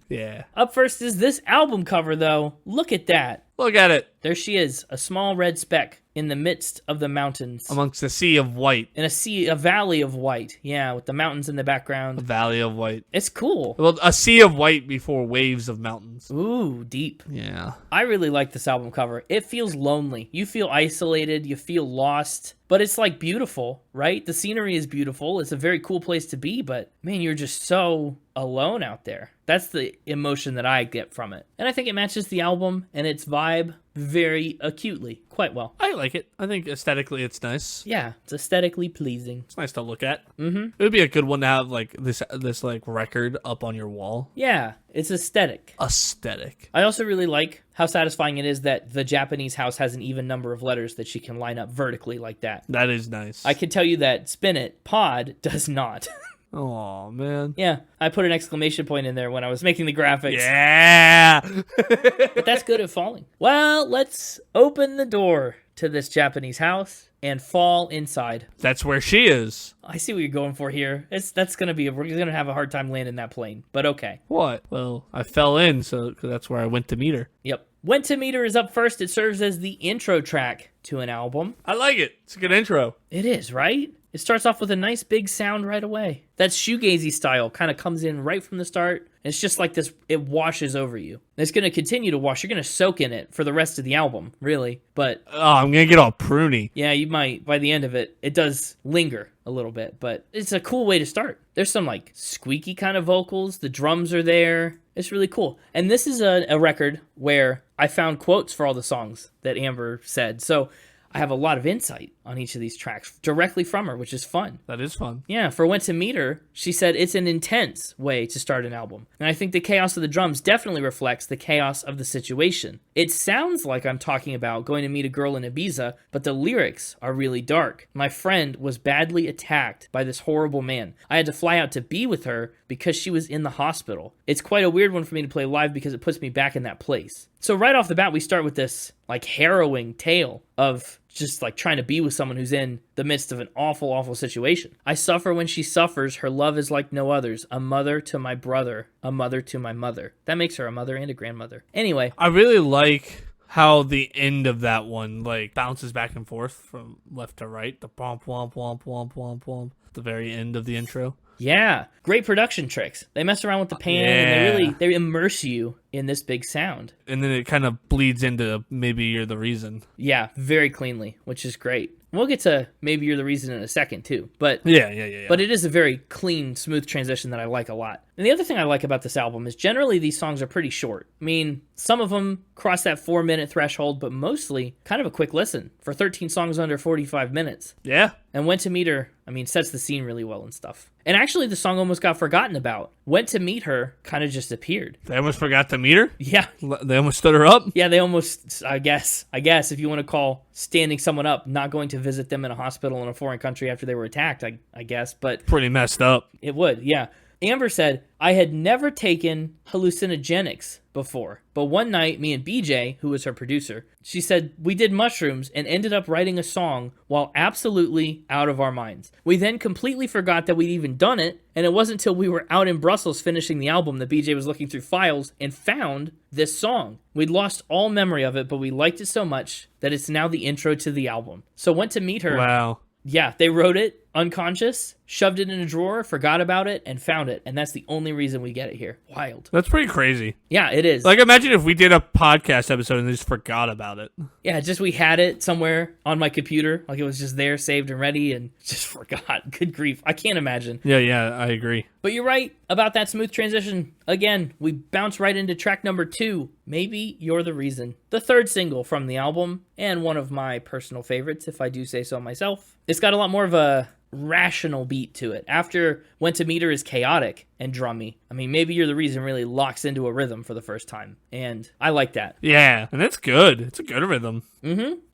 yeah. Up first is this album cover, though. Look at that. Look at it. There she is, a small red speck in the midst of the mountains. Amongst a sea of white. In a valley of white. Yeah, with the mountains in the A background. valley of white. It's cool. Well, a sea of white before waves of mountains. Ooh, deep. Yeah. I really like this album cover. It feels lonely. You feel isolated. You feel lost. But it's like beautiful, right? The scenery is beautiful. It's a very cool place to be, but man, you're just so alone out there. That's the emotion that I get from it. And I think it matches the album and its vibe very acutely, quite well. I like it. I think aesthetically it's nice. Yeah, it's aesthetically pleasing. It's nice to look at. Mm-hmm. It would be a good one to have like this like record up on your wall. Yeah, it's aesthetic. Aesthetic. I also really like how satisfying it is that the Japanese house has an even number of letters that she can line up vertically like that. That is nice. I can tell you that Spin It Pod does not. Oh man. Yeah, I put an exclamation point in there when I was making the graphics. Yeah. But that's good at falling. Well, let's open the door to this Japanese house and fall inside. That's where she is. I see what you're going for here. We're gonna have a hard time landing that plane, but okay. What? Well, I fell in, so 'cause that's where I went to meet her. Yep. Went to Meet Her is up first. It serves as the intro track to an album. I like it. It's a good intro. It is, right? It starts off with a nice big sound right away. That shoegazy style kind of comes in right from the start. It's just like this, it washes over you. It's going to continue to wash. You're going to soak in it for the rest of the album, really. But Oh, I'm gonna get all pruny. yeah, you might, by the end of it, it does linger a little bit. But it's a cool way to start. There's some like squeaky kind of vocals. The drums are there. It's really cool. And this is a record where I found quotes for all the songs that Amber said. So I have a lot of insight on each of these tracks directly from her, which is fun. That is fun. Yeah, for Went to Meet Her, she said it's an intense way to start an album. And I think the chaos of the drums definitely reflects the chaos of the situation. It sounds like I'm talking about going to meet a girl in Ibiza, but the lyrics are really dark. My friend was badly attacked by this horrible man. I had to fly out to be with her because she was in the hospital. It's quite a weird one for me to play live because it puts me back in that place. So right off the bat, we start with this like harrowing tale of just like trying to be with someone who's in the midst of an awful, awful situation. I suffer when she suffers. Her love is like no others. A mother to my brother, a mother to my mother. That makes her a mother and a grandmother. Anyway. I really like how the end of that one like bounces back and forth from left to right. The womp womp womp womp womp womp. The very end of the intro. Yeah, great production tricks. They mess around with the pan and they immerse you in this big sound. And then it kind of bleeds into Maybe You're the Reason. Yeah, very cleanly, which is great. We'll get to Maybe You're the Reason in a second too, but Yeah. But it is a very clean, smooth transition that I like a lot. And the other thing I like about this album is generally these songs are pretty short. I mean, some of them cross that 4-minute threshold, but mostly kind of a quick listen for 13 songs under 45 minutes. Yeah. And Went to Meet Her, I mean, sets the scene really well and stuff. And actually, the song almost got forgotten about. Went to Meet Her kind of just appeared. They almost forgot to meet her? Yeah. They almost stood her up? Yeah, they almost, I guess, if you want to call standing someone up, not going to visit them in a hospital in a foreign country after they were attacked, I guess. But Pretty messed up. it would, yeah. Amber said, I had never taken hallucinogenics before, but one night, me and BJ, who was her producer, she said we did mushrooms and ended up writing a song while absolutely out of our minds. We then completely forgot that we'd even done it, and it wasn't until we were out in Brussels finishing the album that BJ was looking through files and found this song. We'd lost all memory of it, but we liked it so much that it's now the intro to the album. So Went to Meet Her. Wow. Yeah, they wrote it unconscious, shoved it in a drawer, forgot about it, and found it. And that's the only reason we get it here. Wild. That's pretty crazy. Yeah, it is. Like, imagine if we did a podcast episode and they just forgot about it. Yeah, just we had it somewhere on my computer. Like it was just there, saved and ready, and just forgot. Good grief. I can't imagine. Yeah, I agree. But you're right about that smooth transition. Again, we bounce right into track number 2, Maybe You're the Reason. The third single from the album, and one of my personal favorites, if I do say so myself. It's got a lot more of a rational beat to it. After Went to Meet Her is chaotic and drummy. I mean, Maybe You're the Reason really locks into a rhythm for the first time, and I like that. Yeah, and it's good. It's a good rhythm.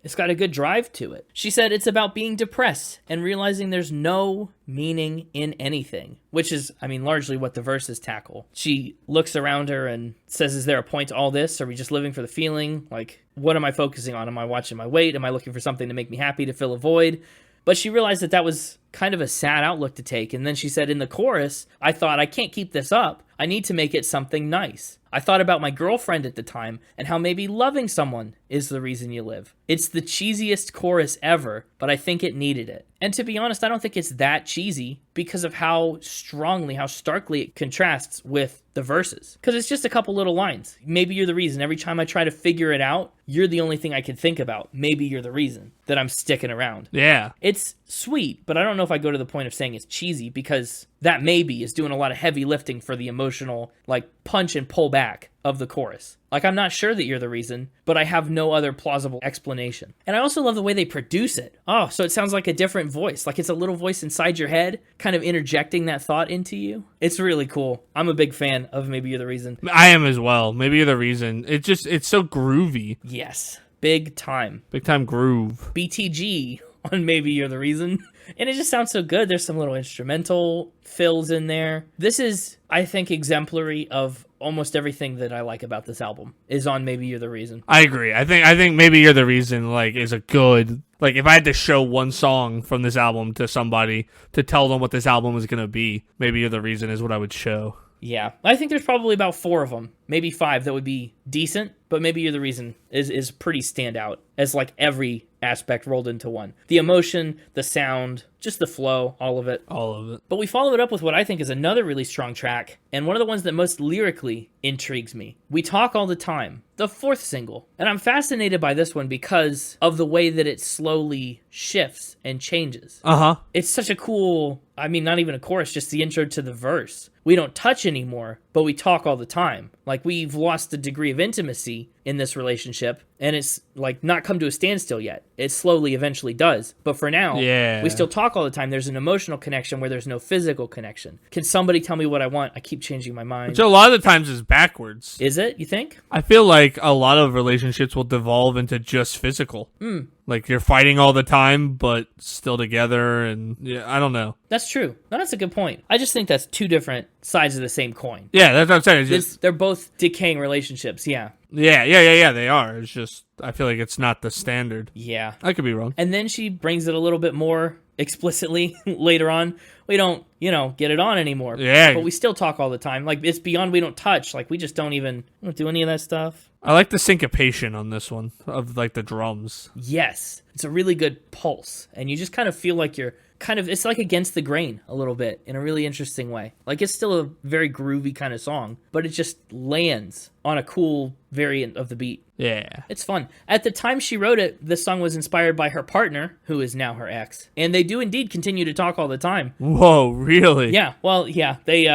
It's got a good drive to it. She said it's about being depressed and realizing there's no meaning in anything, which is, I mean, largely what the verses tackle. She looks around her and says, is there a point to all this? Are we just living for the feeling? Like, what am I focusing on? Am I watching my weight? Am I looking for something to make me happy to fill a void? But she realized that that was kind of a sad outlook to take. And then she said, in the chorus, I thought, I can't keep this up. I need to make it something nice. I thought about my girlfriend at the time and how maybe loving someone is the reason you live. It's the cheesiest chorus ever, but I think it needed it. And to be honest, I don't think it's that cheesy because of how strongly, how starkly it contrasts with the verses. Because it's just a couple little lines. Maybe you're the reason. Every time I try to figure it out, you're the only thing I can think about. Maybe you're the reason that I'm sticking around. Yeah. It's sweet, but I don't know if I go to the point of saying it's cheesy because that maybe is doing a lot of heavy lifting for the emotional, like, punch and pull back of the chorus. Like, I'm not sure that you're the reason, but I have no other plausible explanation. And I also love the way they produce it. Oh, so it sounds like a different voice. Like it's a little voice inside your head, kind of interjecting that thought into you. It's really cool. I'm a big fan of Maybe You're the Reason. I am as well. Maybe You're the Reason. It's so groovy. Yes. Big time. Big time groove. BTG on Maybe You're the Reason. And it just sounds so good. There's some little instrumental fills in there. This is, I think, exemplary of almost everything that I like about this album is on Maybe You're the Reason. I agree. I think Maybe You're the Reason, like, is a good, like, if I had to show one song from this album to somebody to tell them what this album is going to be, Maybe You're the Reason is what I would show. Yeah. I think there's probably about 4 of them, maybe 5 that would be decent, but Maybe You're the Reason is pretty standout as like every aspect rolled into one. The emotion, the sound, just the flow, all of it. All of it. But we follow it up with what I think is another really strong track, and one of the ones that most lyrically intrigues me. We Talk All the Time, the 4th single. And I'm fascinated by this one because of the way that it slowly shifts and changes. Uh-huh. It's such a cool, I mean, not even a chorus, just the intro to the verse. We don't touch anymore, but we talk all the time. Like, we've lost the degree of intimacy in this relationship, and it's like not come to a standstill yet. It slowly eventually does. But for now, we still talk all the time. There's an emotional connection where there's no physical connection. Can somebody tell me what I want? I keep changing my mind. Which a lot of the times is backwards. Is it, you think? I feel like a lot of relationships will devolve into just physical. Like, you're fighting all the time, but still together, and yeah, I don't know. That's true. No, that's a good point. I just think that's 2 different sides of the same coin. Yeah, that's what I'm saying. It's just, they're both decaying relationships, yeah. Yeah, they are. It's just, I feel like it's not the standard. Yeah. I could be wrong. And then she brings it a little bit more explicitly later on. We don't, get it on anymore. Yeah. But we still talk all the time. Like, it's beyond we don't touch. Like, we just don't do any of that stuff. I like the syncopation on this one of, like, the drums. Yes. It's a really good pulse. And you just kind of feel like you're it's like against the grain a little bit in a really interesting way. Like, it's still a very groovy kind of song, but it just lands on a cool variant of the beat. Yeah. It's fun. At the time she wrote it, this song was inspired by her partner, who is now her ex. And they do indeed continue to talk all the time. Whoa, really? Yeah. Well, yeah. They,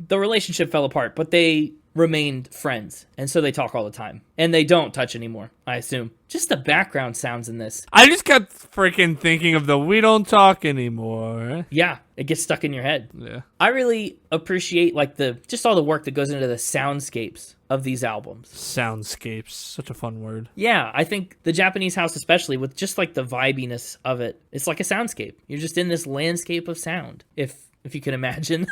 the relationship fell apart, but they remained friends. And so they talk all the time. And they don't touch anymore, I assume. Just the background sounds in this. I just kept freaking thinking of the we don't talk anymore. Yeah. It gets stuck in your head. Yeah. I really appreciate like just all the work that goes into the soundscapes of these albums. Soundscapes. Such a fun word. Yeah, I think the Japanese house especially, with just like the vibiness of it, it's like a soundscape. You're just in this landscape of sound, if you can imagine.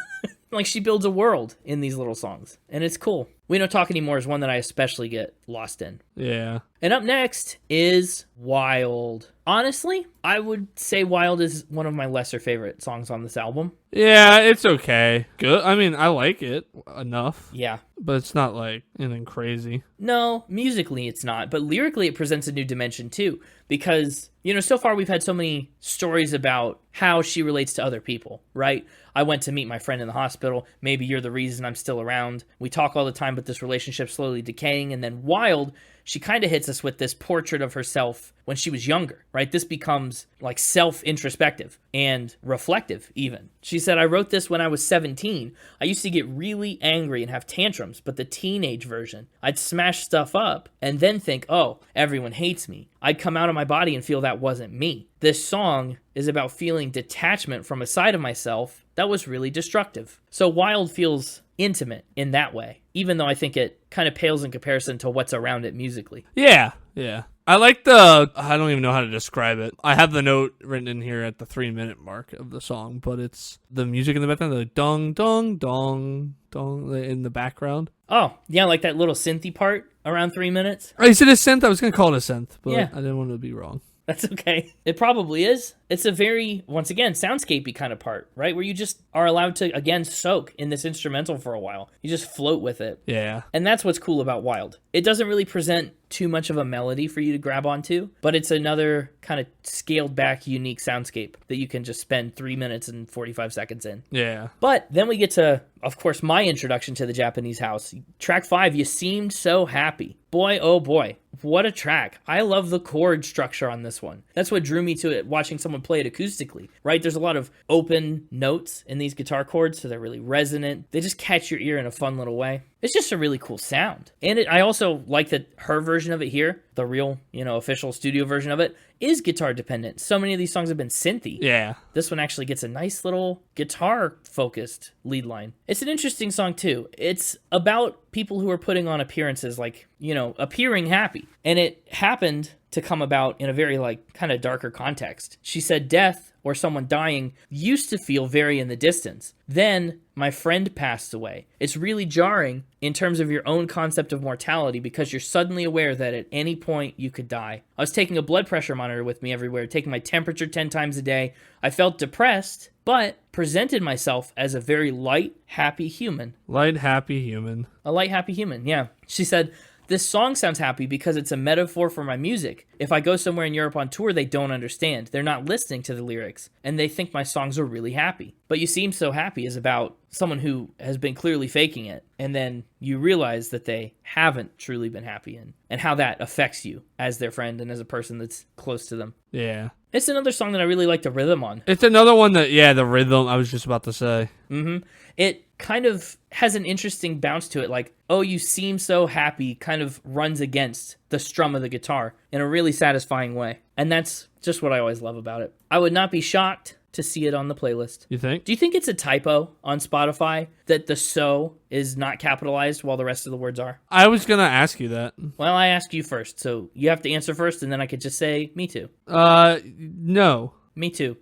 Like, she builds a world in these little songs, and it's cool. We Don't Talk Anymore is one that I especially get lost in. Yeah. And up next is Wild. Honestly, I would say Wild is one of my lesser favorite songs on this album. Yeah, it's okay. Good. I mean, I like it enough. Yeah. But it's not like anything crazy. No, musically it's not, but lyrically it presents a new dimension too. because, so far we've had so many stories about how she relates to other people, right? I went to meet my friend in the hospital. Maybe you're the reason I'm still around. We talk all the time, but this relationship's slowly decaying. And then Wild, she kind of hits us with this portrait of herself when she was younger, right? This becomes like self-introspective and reflective even. She said, I wrote this when I was 17. I used to get really angry and have tantrums, but the teenage version, I'd smash stuff up and then think, oh, everyone hates me. I'd come out of my body and feel that wasn't me. This song is about feeling detachment from a side of myself that was really destructive. So Wild feels intimate in that way, even though I think it kind of pales in comparison to what's around it musically. Yeah. I like I don't even know how to describe it. I have the note written in here at the 3-minute mark of the song, but it's the music in the background, the dong, dong, dong, dong in the background. Oh, yeah, like that little synthy part around 3 minutes. Oh, is it a synth? I was going to call it a synth, but Yeah. I didn't want to be wrong. That's okay. It probably is. It's a very, once again, soundscapey kind of part, right? Where you just are allowed to, again, soak in this instrumental for a while. You just float with it. Yeah. And that's what's cool about Wild. It doesn't really present too much of a melody for you to grab onto, but it's another kind of scaled back, unique soundscape that you can just spend 3 minutes and 45 seconds in. Yeah. But then we get to, of course, my introduction to the Japanese house. Track 5, You Seemed So Happy. Boy, oh boy, what a track. I love the chord structure on this one. That's what drew me to it, watching someone play it acoustically, right? There's a lot of open notes in these guitar chords, so they're really resonant. They just catch your ear in a fun little way. It's just a really cool sound. And I also like that her version of it here, the real, official studio version of it, is guitar dependent. So many of these songs have been synthy. Yeah. This one actually gets a nice little guitar-focused lead line. It's an interesting song, too. It's about people who are putting on appearances, like, appearing happy. And it happened to come about in a very, kind of darker context. She said death or someone dying used to feel very in the distance. Then my friend passed away. It's really jarring in terms of your own concept of mortality because you're suddenly aware that at any point you could die. I was taking a blood pressure monitor with me everywhere, taking my temperature 10 times a day. I felt depressed, but presented myself as a very light, happy human. Light, happy human. A light, happy human, yeah. She said, this song sounds happy because it's a metaphor for my music. If I go somewhere in Europe on tour, they don't understand. They're not listening to the lyrics, and they think my songs are really happy. But You Seem So Happy is about someone who has been clearly faking it, and then you realize that they haven't truly been happy, and how that affects you as their friend and as a person that's close to them. Yeah. It's another song that I really like the rhythm on. It's another one that, the rhythm, I was just about to say. Mm-hmm. It kind of has an interesting bounce to it, like, oh, you seem so happy kind of runs against the strum of the guitar in a really satisfying way. And that's just what I always love about it. I would not be shocked to see it on the playlist. You think? Do you think it's a typo on Spotify that the so is not capitalized while the rest of the words are? I was going to ask you that. Well, I asked you first, so you have to answer first, and then I could just say, me too. No. Me too.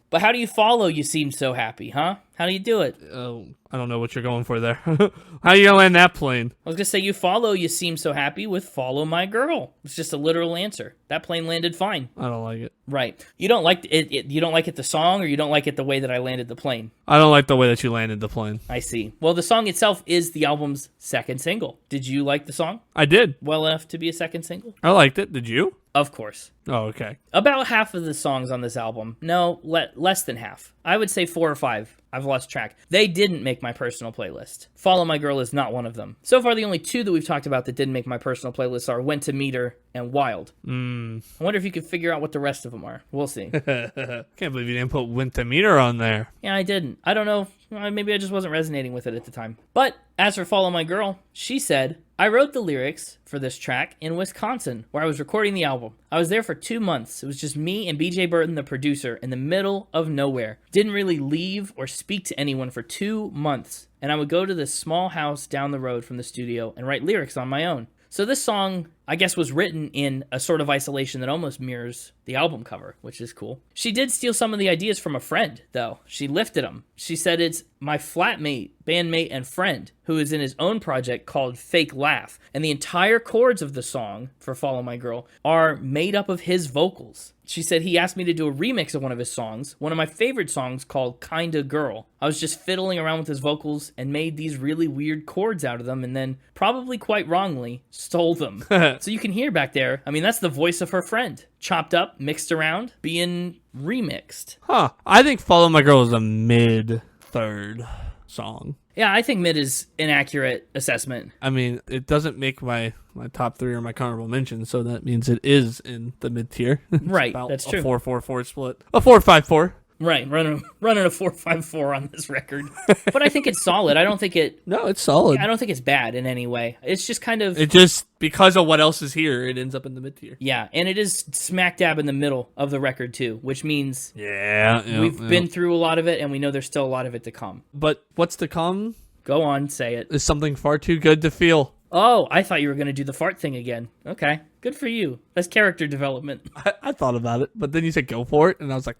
But how do you follow You Seem So Happy, huh? How do you do it? Oh, I don't know what you're going for there. How you going to land that plane? I was going to say you follow You Seem So Happy with Follow My Girl. It's just a literal answer. That plane landed fine. I don't like it. Right. You don't like it you don't like it the song, or you don't like it the way that I landed the plane? I don't like the way that you landed the plane. I see. Well, the song itself is the album's second single. Did you like the song? I did. Well enough to be a second single? I liked it. Did you? Of course. Oh, okay. About half of the songs on this album. No, less than half. I would say 4 or 5. I've lost track. They didn't make my personal playlist. Follow My Girl is not one of them. So far, the only 2 that we've talked about that didn't make my personal playlist are Went to Meet Her and Wild. I wonder if you could figure out what the rest of them are. We'll see. Can't believe you didn't put Went to Meet Her on there. Yeah, I didn't. I don't know. Maybe I just wasn't resonating with it at the time. But as for Follow My Girl, she said, I wrote the lyrics for this track in Wisconsin, where I was recording the album. I was there for 2 months. It was just me and BJ Burton, the producer, in the middle of nowhere. Didn't really leave or speak to anyone for 2 months. And I would go to this small house down the road from the studio and write lyrics on my own. So this song, I guess, was written in a sort of isolation that almost mirrors the album cover, which is cool. She did steal some of the ideas from a friend, though. She lifted them. She said it's my flatmate, bandmate, and friend who is in his own project called Fake Laugh. And the entire chords of the song for Follow My Girl are made up of his vocals. She said he asked me to do a remix of one of his songs, one of my favorite songs called Kinda Girl. I was just fiddling around with his vocals and made these really weird chords out of them, and then, probably quite wrongly, stole them. So you can hear back there, I mean, that's the voice of her friend. Chopped up, mixed around, being remixed. Huh. I think Follow My Girl is a mid-third song. Yeah, I think mid is an accurate assessment. I mean, it doesn't make my top 3 or my honorable mention, so that means it is in the mid-tier. Right, that's true. A 4-4-4 split. A 4-5-4. Right, running a 4.54 on this record. But I think it's solid. I don't think it... No, it's solid. I don't think it's bad in any way. It's just kind of... It just, because of what else is here, it ends up in the mid-tier. Yeah, and it is smack dab in the middle of the record, too, which means we've been through a lot of it, and we know there's still a lot of it to come. But what's to come? Go on, say it. Is something far too good to feel. Oh, I thought you were going to do the fart thing again. Okay, good for you. That's character development. I thought about it, but then you said go for it, and I was like,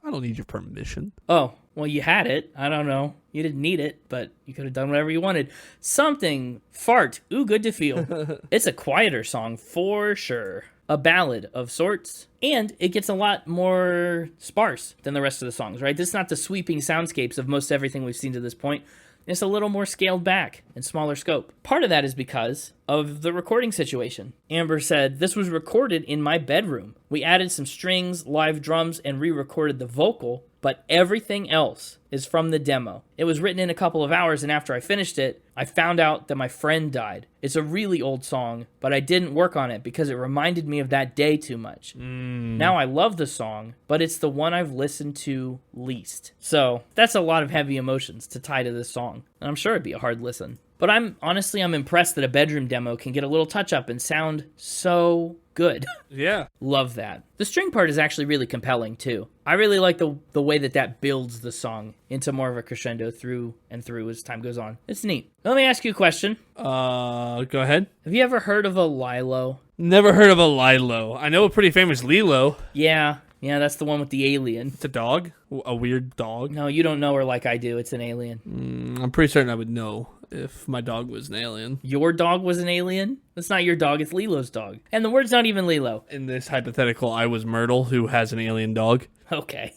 I don't need your permission. Oh, well, you had it. I don't know. You didn't need it, but you could have done whatever you wanted. Something fart. Ooh, good to feel. It's a quieter song for sure. A ballad of sorts, and it gets a lot more sparse than the rest of the songs, right? This is not the sweeping soundscapes of most everything we've seen to this point. It's a little more scaled back and smaller scope. Part of that is because of the recording situation. Amber said, "This was recorded in my bedroom. We added some strings, live drums, and re-recorded the vocal, but everything else is from the demo. It was written in a couple of hours, and after I finished it, I found out that my friend died. It's a really old song, but I didn't work on it because it reminded me of that day too much. Now I love the song, but it's the one I've listened to least." So that's a lot of heavy emotions to tie to this song, and I'm sure it'd be a hard listen. But I'm impressed that a bedroom demo can get a little touch up and sound so good. Yeah. Love that. The string part is actually really compelling too. I really like the way that builds the song into more of a crescendo through and through as time goes on. It's neat. Let me ask you a question. Go ahead. Have you ever heard of a Lilo? Never heard of a Lilo. I know a pretty famous Lilo. Yeah, that's the one with the alien. It's a dog? A weird dog? No, you don't know her like I do. It's an alien. I'm pretty certain I would know if my dog was an alien. Your dog was an alien? That's not your dog, it's Lilo's dog. And the word's not even Lilo. In this hypothetical, I was Myrtle, who has an alien dog. Okay.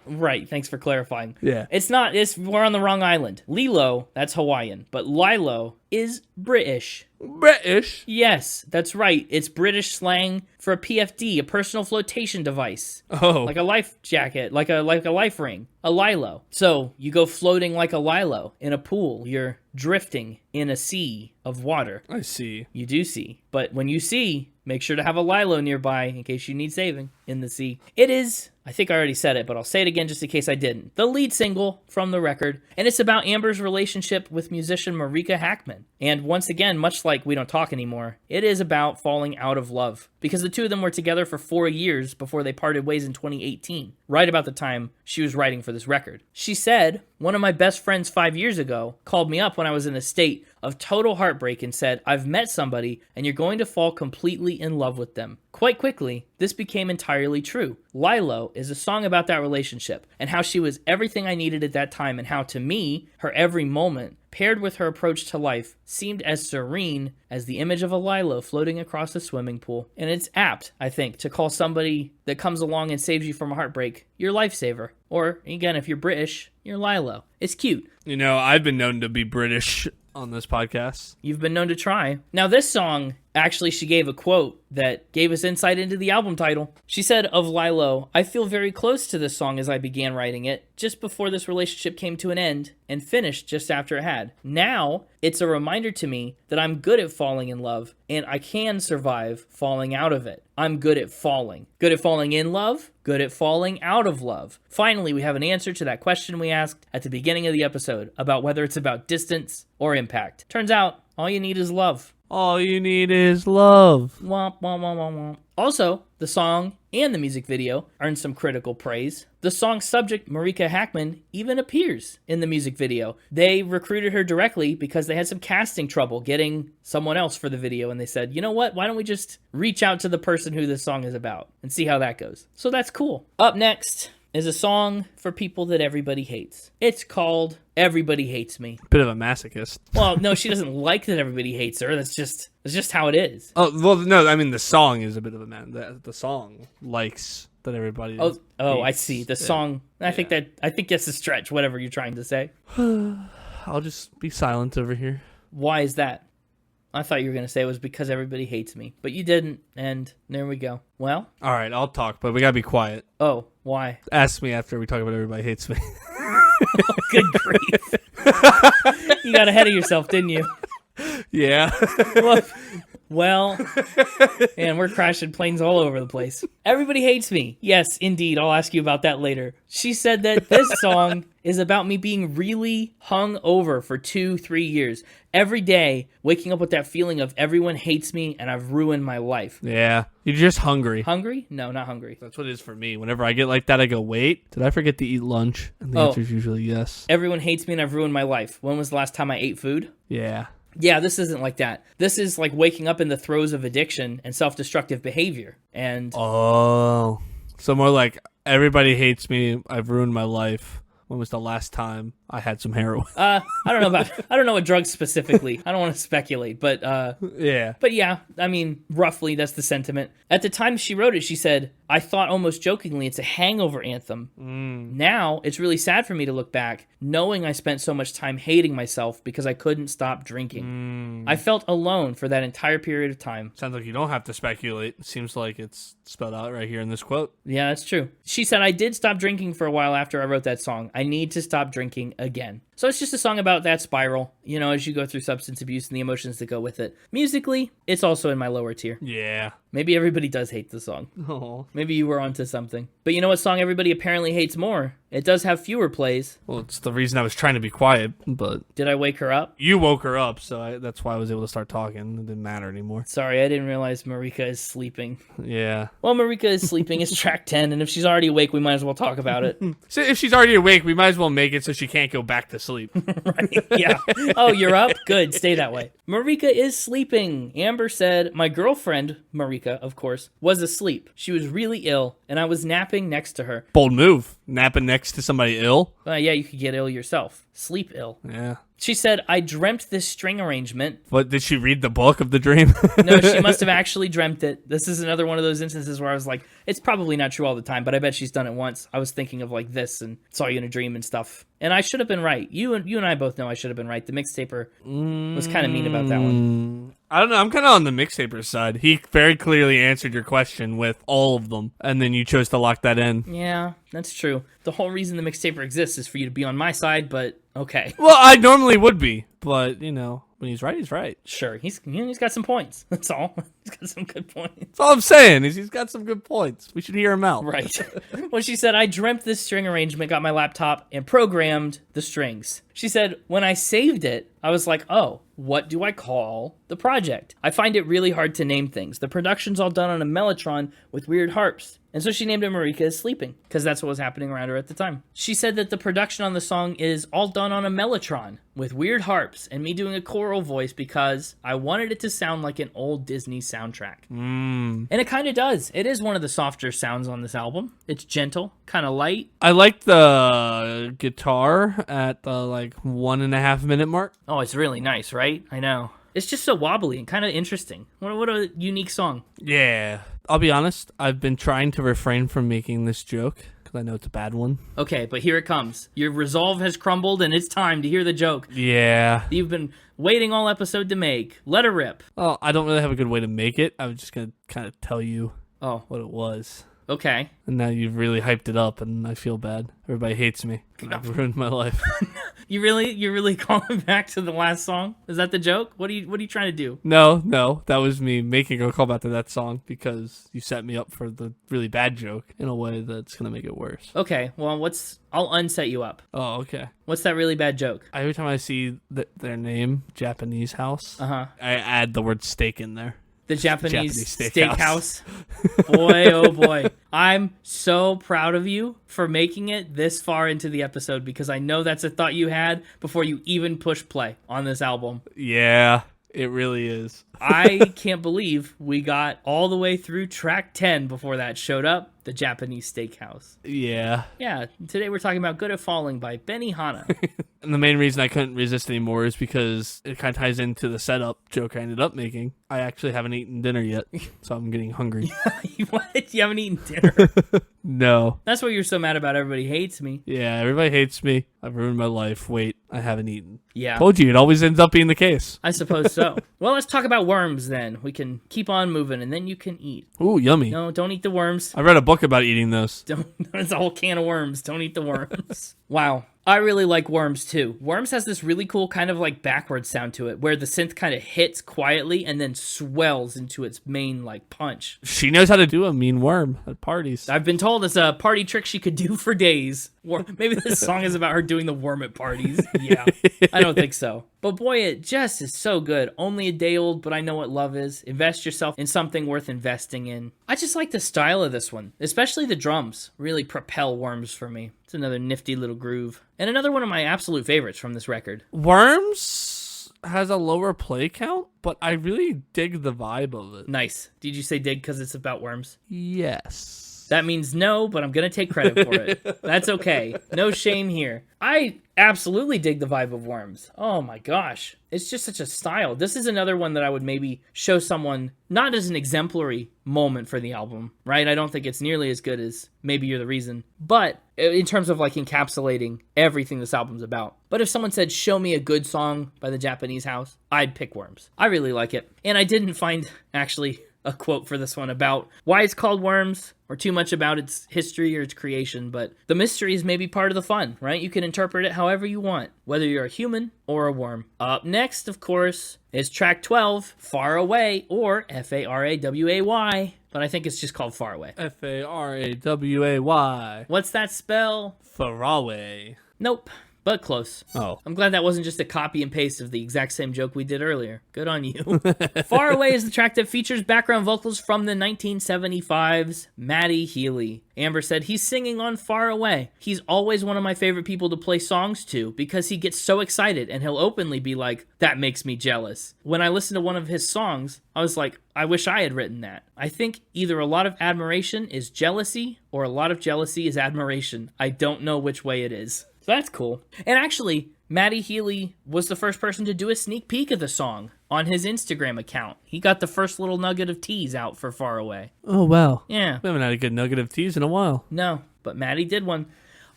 Right, thanks for clarifying. Yeah. We're on the wrong island. Lilo, that's Hawaiian, but Lilo is British. British? Yes, that's right. It's British slang for a PFD, a personal flotation device. Oh. Like a life jacket, like a life ring, a lilo. So you go floating like a lilo in a pool. You're drifting in a sea of water. I see. You do see. But when you see, make sure to have a lilo nearby in case you need saving in the sea. It is, I think I already said it, but I'll say it again just in case I didn't, the lead single from the record, and it's about Amber's relationship with musician Marika Hackman. And once again, much like We Don't Talk Anymore, it is about falling out of love, because the two of them were together for 4 years before they parted ways in 2018, right about the time she was writing for this record. She said, "One of my best friends 5 years ago called me up when I was in a state of total heartbreak and said, 'I've met somebody and you're going to fall completely in love with them.' Quite quickly, this became entirely true. Lilo is a song about that relationship and how she was everything I needed at that time, and how to me, her every moment, paired with her approach to life, seemed as serene as the image of a Lilo floating across a swimming pool." And it's apt, I think, to call somebody that comes along and saves you from a heartbreak your lifesaver. Or, again, if you're British, you're Lilo. It's cute. You know, I've been known to be British on this podcast. You've been known to try. Now, this song, actually, she gave a quote that gave us insight into the album title. She said of Lilo, "I feel very close to this song as I began writing it, just before this relationship came to an end, and finished just after it had. Now, it's a reminder to me that I'm good at falling in love, and I can survive falling out of it. I'm good at falling. Good at falling in love, good at falling out of love." Finally, we have an answer to that question we asked at the beginning of the episode about whether it's about distance or impact. Turns out, all you need is love. All you need is love. Womp, womp, womp, womp, womp. Also, the song and the music video earned some critical praise. The song's subject, Marika Hackman, even appears in the music video. They recruited her directly because they had some casting trouble getting someone else for the video, and they said, you know what, why don't we just reach out to the person who this song is about and see how that goes. So that's cool. Up next is a song for people that everybody hates. It's called Everybody Hates Me. Bit of a masochist. Well, no, she doesn't like that everybody hates her. That's just how it is. Oh, well, no, I mean, the song is a bit of a man. The song likes that everybody Oh, I hates. see. The song, I think that's a stretch, whatever you're trying to say. I'll just be silent over here. Why is that? I thought you were going to say it was because everybody hates me, but you didn't, and there we go. Well, All right, I'll talk, but we gotta be quiet. oh, why? Ask me after we talk about everybody hates me. Good grief. You got ahead of yourself, didn't you? Yeah. Well, and we're crashing planes all over the place. Everybody hates me. Yes, indeed. I'll ask you about that later. She said that this song is about me being really hung over for 2-3 years. Every day, waking up with that feeling of everyone hates me and I've ruined my life. Yeah. You're just hungry. Hungry? No, not hungry. That's what it is for me. Whenever I get like that, I go, wait, did I forget to eat lunch? And the answer is usually yes. Everyone hates me and I've ruined my life. When was the last time I ate food? Yeah. Yeah, this isn't like that. This is like waking up in the throes of addiction and self-destructive behavior. And Oh. So more like, everybody hates me. I've ruined my life. When was the last time I had some heroin? I don't know what drugs specifically. I don't want to speculate, but Yeah. But yeah, I mean, roughly that's the sentiment. At the time she wrote it, she said, I thought almost jokingly it's a hangover anthem. Now, it's really sad for me to look back, knowing I spent so much time hating myself because I couldn't stop drinking. I felt alone for that entire period of time. Sounds like you don't have to speculate. It seems like it's spelled out right here in this quote. Yeah, that's true. She said, I did stop drinking for a while after I wrote that song. I need to stop drinking again. So it's just a song about that spiral, you know, as you go through substance abuse and the emotions that go with it. Musically, it's also in my lower tier. Yeah. Maybe everybody does hate the song. Oh. Maybe you were onto something. But you know what song everybody apparently hates more? It does have fewer plays. Well, it's the reason I was trying to be quiet, but Did I wake her up? you woke her up, so that's why I was able to start talking. It didn't matter anymore. Sorry, I didn't realize Marika is sleeping. Yeah. Well, Marika is sleeping is track 10, and if she's already awake, we might as well talk about it. So if she's already awake, we might as well make it so she can't go back to sleep. Right? Yeah. Oh, you're up? Good. Stay that way. Marika is sleeping. Amber said, my girlfriend, Marika, of course, was asleep. She was really ill, and I was napping next to her. Bold move. Napping next to somebody ill. Yeah, you could get ill yourself. Sleep ill. Yeah. She said, I dreamt this string arrangement. But did she read the book of the dream? No, she must have actually dreamt it. This is another one of those instances where I was like, it's probably not true all the time, but I bet she's done it once. I was thinking of like this and saw you in a dream and stuff. And I should have been right. You and I both know I should have been right. The Mixtaper was kind of mean about that one. I don't know. I'm kind of on the Mixtaper side. He very clearly answered your question with all of them, and then you chose to lock that in. Yeah, that's true. The whole reason the Mixtaper exists is for you to be on my side, but okay. Well, I normally would be, but, you know, when he's right, he's right. Sure, he's got some points. That's all. He's got some good points. That's all I'm saying is he's got some good points. We should hear him out. Right. Well, she said, I dreamt this string arrangement, got my laptop, and programmed the strings. She said, when I saved it, I was like, oh, what do I call the project? I find it really hard to name things. The production's all done on a Mellotron with weird harps. And so she named it Marika Is Sleeping, because that's what was happening around her at the time. She said that the production on the song is all done on a Mellotron with weird harps and me doing a choral voice because I wanted it to sound like an old Disney soundtrack. And it kind of does. It is one of the softer sounds on this album. It's gentle, kind of light. I like the guitar at the, 1.5 minute mark. Oh, it's really nice, right? I know. It's just so wobbly and kind of interesting. What a unique song. Yeah. I'll be honest, I've been trying to refrain from making this joke because I know it's a bad one. Okay, but here it comes. Your resolve has crumbled and it's time to hear the joke Yeah. you've been waiting all episode to make. Let her rip. Well, I don't really have a good way to make it. I was just going to kind of tell you Oh, what it was. okay. And now you've really hyped it up and I feel bad. Everybody hates me. I've ruined my life. You're really calling back to the last song? Is that the joke? What are you trying to do? No, that was me making a callback to that song because you set me up for the really bad joke in a way that's going to make it worse. Okay, well, I'll unset you up. Oh, okay. What's that really bad joke? Every time I see their name, Japanese House, Uh-huh. I add the word steak in there. The Japanese steakhouse. Boy, oh boy. I'm so proud of you for making it this far into the episode because I know that's a thought you had before you even pushed play on this album. Yeah, it really is. I can't believe we got all the way through track 10 before that showed up. the Japanese steakhouse. Yeah. Yeah, today we're talking about Good at Falling by Benihana. And the main reason I couldn't resist anymore is because it kind of ties into the setup joke I ended up making. I actually haven't eaten dinner yet, so I'm getting hungry. What? You haven't eaten dinner? No. That's what you're so mad about. Everybody hates me. Yeah, everybody hates me. I've ruined my life. Wait, I haven't eaten. Yeah. Told you, it always ends up being the case. I suppose so. Well, let's talk about worms then. We can keep on moving, and then you can eat. Ooh, yummy. No, don't eat the worms. I read a book about eating those. Don't. It's a whole can of worms. Don't eat the worms. Wow. I really like Worms too. Worms has this really cool kind of like backward sound to it where the synth kind of hits quietly and then swells into its main like punch. She knows how to do a mean worm at parties. I've been told it's a party trick she could do for days. Maybe this song is about her doing the worm at parties. Yeah, I don't think so. But boy, it just is so good. Only a day old, but I know what love is. Invest yourself in something worth investing in. I just like the style of this one, especially the drums. Really propel Worms for me. It's another nifty little groove. And another one of my absolute favorites from this record. Worms has a lower play count, but I really dig the vibe of it. Nice. Did you say dig because it's about worms? Yes. That means no, but I'm going to take credit for it. That's okay. No shame here. I absolutely dig the vibe of Worms. Oh my gosh. It's just such a style. This is another one that I would maybe show someone, not as an exemplary moment for the album, right? I don't think it's nearly as good as Maybe You're the Reason, but in terms of like encapsulating everything this album's about. But if someone said, show me a good song by the Japanese House, I'd pick Worms. I really like it. And I didn't find actually a quote for this one about why it's called Worms or too much about its history or its creation, but the mystery is maybe part of the fun, right? You can interpret it however you want, whether you're a human or a worm. Up next, of course, is track 12, Far Away, or Faraway, but I think it's just called Far Away. Faraway. What's that spell? Faraway. Nope. But close. Oh. I'm glad that wasn't just a copy and paste of the exact same joke we did earlier. Good on you. Far Away is the track that features background vocals from the 1975's Matty Healy. Amber said, he's singing on Far Away. He's always one of my favorite people to play songs to because he gets so excited and he'll openly be like, that makes me jealous. When I listened to one of his songs, I was like, I wish I had written that. I think either a lot of admiration is jealousy or a lot of jealousy is admiration. I don't know which way it is. So that's cool. And actually, Matty Healy was the first person to do a sneak peek of the song on his Instagram account. He got the first little nugget of tease out for Far Away. Oh, wow. Yeah. We haven't had a good nugget of tease in a while. No, but Matty did one.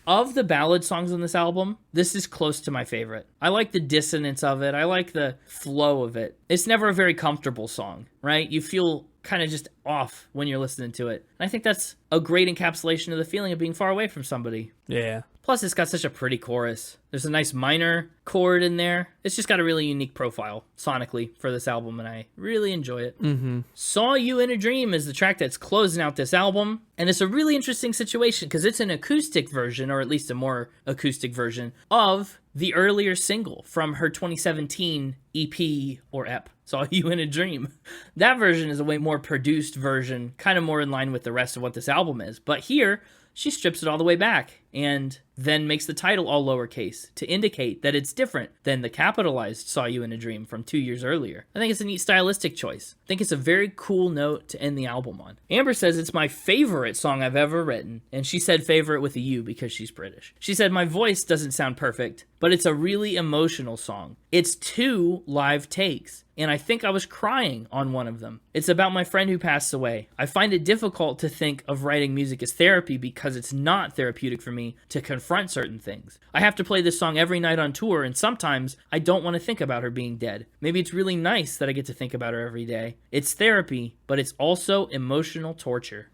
Of the ballad songs on this album, this is close to my favorite. I like the dissonance of it. I like the flow of it. It's never a very comfortable song, right? You feel kind of just off when you're listening to it. And I think that's a great encapsulation of the feeling of being far away from somebody. Yeah. Plus, it's got such a pretty chorus. There's a nice minor chord in there. It's just got a really unique profile sonically for this album, and I really enjoy it. Mm-hmm. Saw You in a Dream is the track that's closing out this album, and it's a really interesting situation because it's an acoustic version, or at least a more acoustic version, of the earlier single from her 2017 EP or EP, Saw You in a Dream. That version is a way more produced version, kind of more in line with the rest of what this album is. But here, she strips it all the way back and then makes the title all lowercase to indicate that it's different than the capitalized Saw You in a Dream from 2 years earlier. I think it's a neat stylistic choice. I think it's a very cool note to end the album on. Amber says it's my favorite song I've ever written, and she said favorite with a U because she's British. She said my voice doesn't sound perfect, but it's a really emotional song. It's 2 live takes, and I think I was crying on one of them. It's about my friend who passed away. I find it difficult to think of writing music as therapy because it's not therapeutic for me to confront certain things. I have to play this song every night on tour, and sometimes I don't want to think about her being dead. Maybe it's really nice that I get to think about her every day. It's therapy, but it's also emotional torture.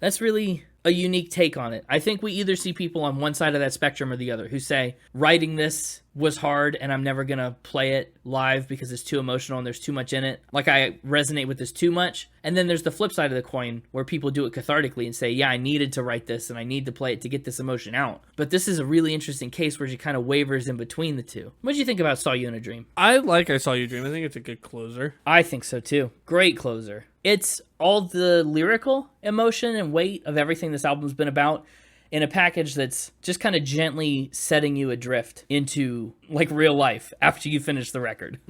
That's really a unique take on it. I think we either see people on one side of that spectrum or the other who say, writing this was hard and I'm never gonna play it live because it's too emotional and there's too much in it. Like, I resonate with this too much. And then there's the flip side of the coin where people do it cathartically and say, yeah, I needed to write this and I need to play it to get this emotion out. But this is a really interesting case where she kind of wavers in between the two. What did you think about Saw You in a Dream? I Saw You Dream. I think it's a good closer. I think so too. Great closer. It's all the lyrical emotion and weight of everything this album's been about in a package that's just kind of gently setting you adrift into like real life after you finish the record.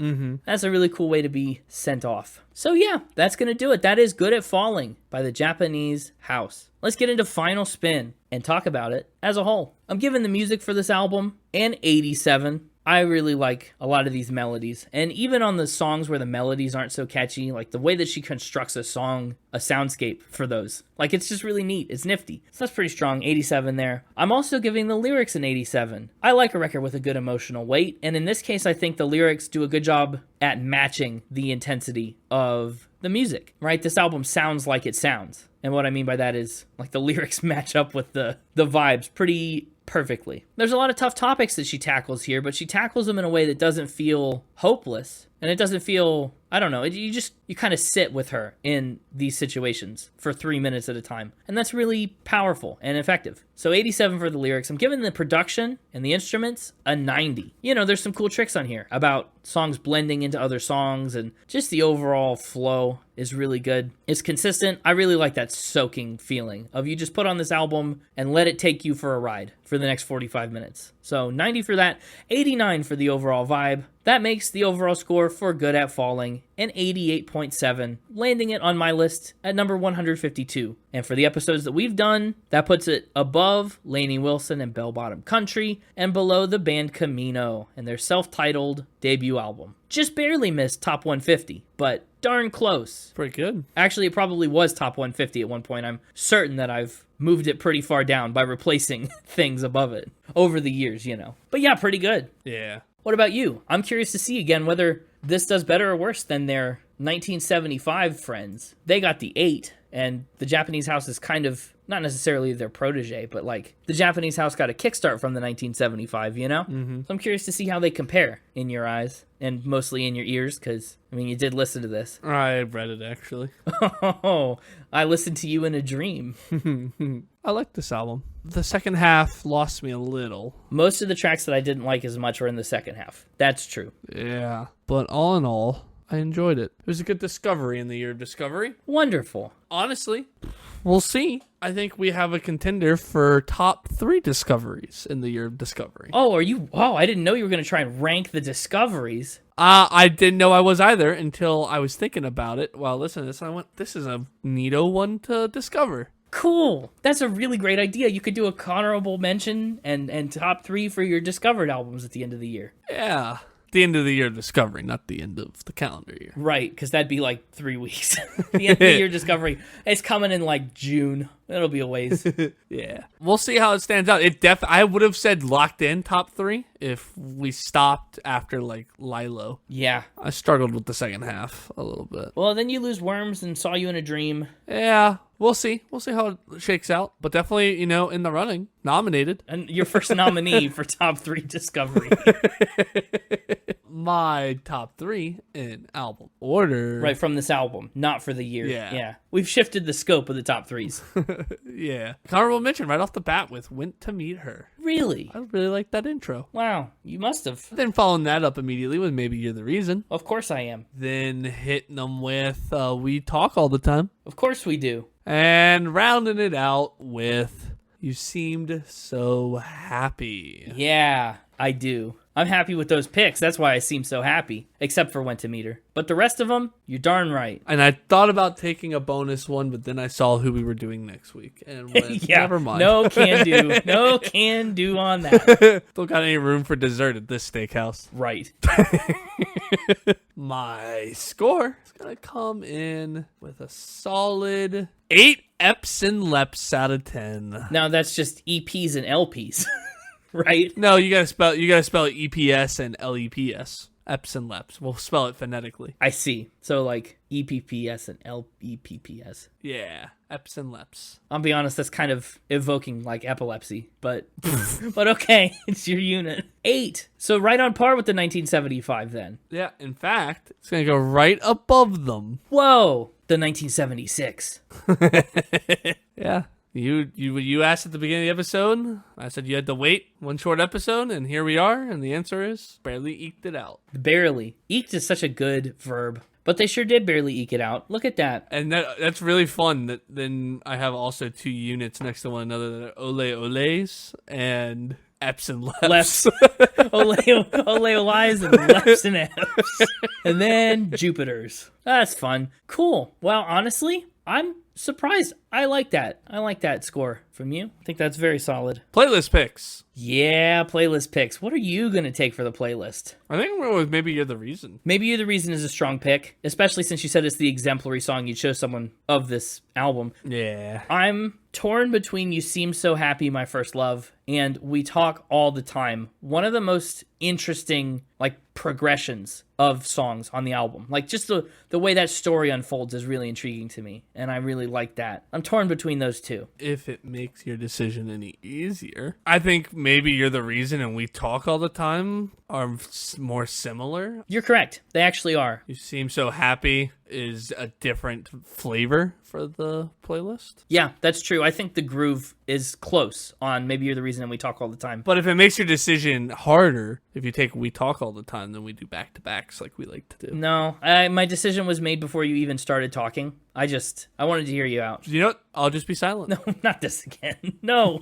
That's a really cool way to be sent off. So yeah, that's going to do it. That is Good at Falling by the Japanese House. let's get into final spin and talk about it as a whole. I'm giving the music for this album an 87. I really like a lot of these melodies. And even on the songs where the melodies aren't so catchy, like the way that she constructs a song, a soundscape for those. Like, it's just really neat. It's nifty. So that's pretty strong. 87 there. I'm also giving the lyrics an 87. I like a record with a good emotional weight. And in this case, I think the lyrics do a good job at matching the intensity of the music, right? This album sounds like it sounds. And what I mean by that is, like, the lyrics match up with the vibes pretty perfectly. There's a lot of tough topics that she tackles here, but she tackles them in a way that doesn't feel hopeless. And it doesn't feel, I don't know, you kind of sit with her in these situations for 3 minutes at a time. And that's really powerful and effective. So 87 for the lyrics. I'm giving the production and the instruments a 90. You know, there's some cool tricks on here about songs blending into other songs, and just the overall flow is really good. It's consistent. I really like that soaking feeling of you just put on this album and let it take you for a ride for the next 45 minutes. So 90 for that, 89 for the overall vibe. That makes the overall score for Good at Falling an 88.7, landing it on my list at number 152. And for the episodes that we've done, that puts it above Lainey Wilson and Bell Bottom Country, and below the band Camino and their self-titled debut album. Just barely missed top 150, but darn close. Pretty good. Actually, it probably was top 150 at one point. I'm certain that I've moved it pretty far down by replacing things above it over the years, you know. But yeah, pretty good. Yeah. What about you? I'm curious to see again whether this does better or worse than their 1975 friends. They got the 8, and the Japanese House is kind of, not necessarily their protege, but like the Japanese House got a kickstart from the 1975, you know? Mm-hmm. So I'm curious to see how they compare in your eyes, and mostly in your ears, because, I mean, you did listen to this. I read it, actually. Oh, I listened to you in a dream. I like this album. The second half lost me a little. Most of the tracks that I didn't like as much were in the second half. That's true. Yeah. But all in all, I enjoyed it. It was a good discovery in the year of discovery. Wonderful. Honestly, we'll see. I think we have a contender for top 3 discoveries in the year of discovery. Oh, I didn't know you were going to try and rank the discoveries. I didn't know I was either until I was thinking about it while listening to this. And I went, this is a neato one to discover. Cool. That's a really great idea. You could do a honorable mention and top 3 for your discovered albums at the end of the year. Yeah. The end of the year discovery, not the end of the calendar year. Right, because that'd be like 3 weeks. The end of the year discovery. It's coming in like June. It'll be a ways. Yeah. We'll see how it stands out. I would have said locked in top 3 if we stopped after like Lilo. Yeah. I struggled with the second half a little bit. Well, then you lose Worms and Saw You in a Dream. Yeah. We'll see. We'll see how it shakes out. But definitely, in the running. Nominated. And your first nominee for top 3 discovery. My top 3 in album order. Right, from this album, not for the year. Yeah. We've shifted the scope of the top 3s. Yeah. Honorable mention right off the bat with Went to Meet Her. Really? I really like that intro. Wow, you must have. Then following that up immediately with Maybe You're the Reason. Of course I am. Then hitting them with We Talk All the Time. Of course we do. And rounding it out with You Seemed So Happy. Yeah, I do. I'm happy with those picks. That's why I seem so happy. Except for Went to Meet Her. But the rest of them, you're darn right. And I thought about taking a bonus one, but then I saw who we were doing next week. And went, yeah, never mind. No can do. No can do on that. Don't got any room for dessert at this steakhouse. Right. My score is going to come in with a solid 8 Eps and Leps out of 10. Now that's just EPs and LPs. Right? No, you gotta spell EPS and LEPS. Eps and Leps. We'll spell it phonetically. I see. So like EPPS and LEPPS. Yeah, Eps and Leps. I'll be honest, that's kind of evoking like epilepsy, but but okay, it's your unit. 8. So right on par with the 1975 then. Yeah, in fact, it's gonna go right above them. Whoa, the 1976. Yeah. You asked at the beginning of the episode. I said you had to wait one short episode, and here we are. And the answer is barely eked it out. Barely. Eked is such a good verb. But they sure did barely eke it out. Look at that. And that's really fun. Then I have also 2 units next to one another that are Ole Oles and Eps and Leps. Ole Oles and Leps and Eps. And then Jupiters. That's fun. Cool. Well, honestly, I'm surprised. I like that. I like that score from you. I think that's very solid. Playlist picks. Yeah, playlist picks. What are you going to take for the playlist? I think we're with Maybe You're the Reason. Maybe You're the Reason is a strong pick, especially since you said it's the exemplary song you chose someone of this album. Yeah. I'm torn between You Seem So Happy, My First Love, and We Talk All the Time. One of the most interesting, progressions of songs on the album. Just the way that story unfolds is really intriguing to me, and I really like that. I'm torn between those two. If it makes your decision any easier, I think Maybe You're the Reason and We Talk All the Time are more similar. You're correct. They actually are. You Seem So Happy is a different flavor for the playlist. Yeah, that's true. I think the groove is close on Maybe You're the Reason and We Talk All the Time. But if it makes your decision harder, if you take We Talk All the Time, then we do back-to-backs like we like to do. No, my decision was made before you even started talking. I wanted to hear you out. You know what? I'll just be silent. No, not this again. No.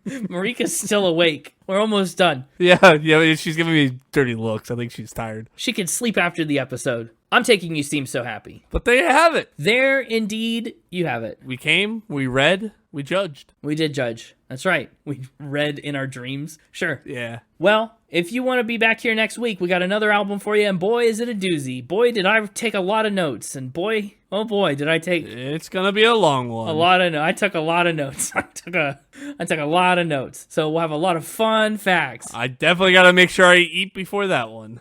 Marika's still awake. We're almost done. Yeah, she's giving me dirty looks. I think she's tired. She can sleep after the episode. I'm taking You Seem So Happy. But there you have it. There, indeed, you have it. We came, we read, we judged. We did judge. That's right. We read in our dreams. Sure. Yeah. Well, if you want to be back here next week, we got another album for you, and boy, is it a doozy. Boy, did I take a lot of notes, and boy, oh boy, did I take It's gonna be a long one. I took a lot of notes. I took a lot of notes. So we'll have a lot of fun facts. I definitely gotta make sure I eat before that one.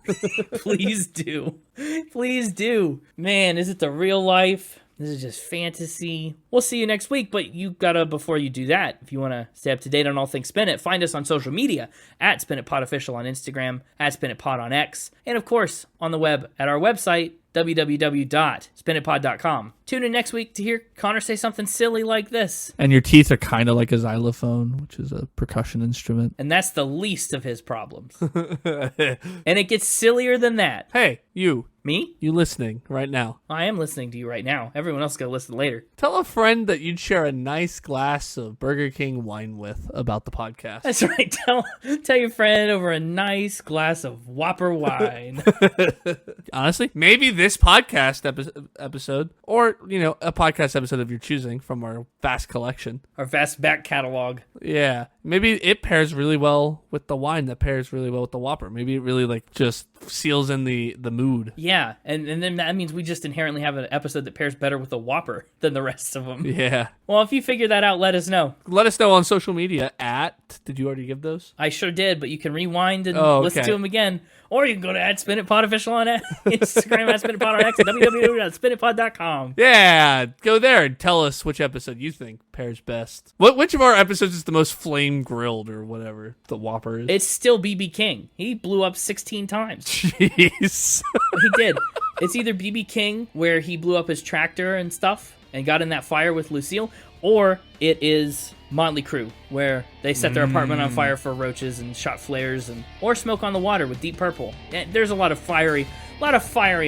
Please do. Please do. Man, is it the real life? This is just fantasy. We'll see you next week, but you gotta, before you do that, if you want to stay up to date on all things Spin It, find us on social media at Spin It Pod Official on Instagram, at Spin It Pod on X, and of course, on the web at our website, www.spinitpod.com. Tune in next week to hear Connor say something silly like this. And your teeth are kind of like a xylophone, which is a percussion instrument. And that's the least of his problems. And it gets sillier than that. Hey, you. Me? You listening right now. I am listening to you right now. Everyone else is going to listen later. Tell a friend that you'd share a nice glass of Burger King wine with about the podcast. That's right. Tell your friend over a nice glass of Whopper wine. Honestly, maybe this podcast episode, or, a podcast episode of your choosing from our vast collection. Our vast back catalog. Yeah. Maybe it pairs really well with the wine that pairs really well with the Whopper. Maybe it really just seals in the mood. Yeah, and then that means we just inherently have an episode that pairs better with the Whopper than the rest of them. Yeah. Well, if you figure that out, let us know. Let us know on social media did you already give those? I sure did, but you can rewind and listen to them again. Or you can go to @SpinItPodOfficial on Instagram, @SpinItPod on X, and www.spinitpod.com. Yeah, go there and tell us which episode you think pairs best. Which of our episodes is the most flame grilled or whatever the Whopper is? It's still BB King. He blew up 16 times. Jeez. He did. It's either BB King, where he blew up his tractor and stuff and got in that fire with Lucille, or it is Motley Crue, where they set their apartment on fire for roaches and shot flares, or Smoke on the Water with Deep Purple. There's a lot of fiery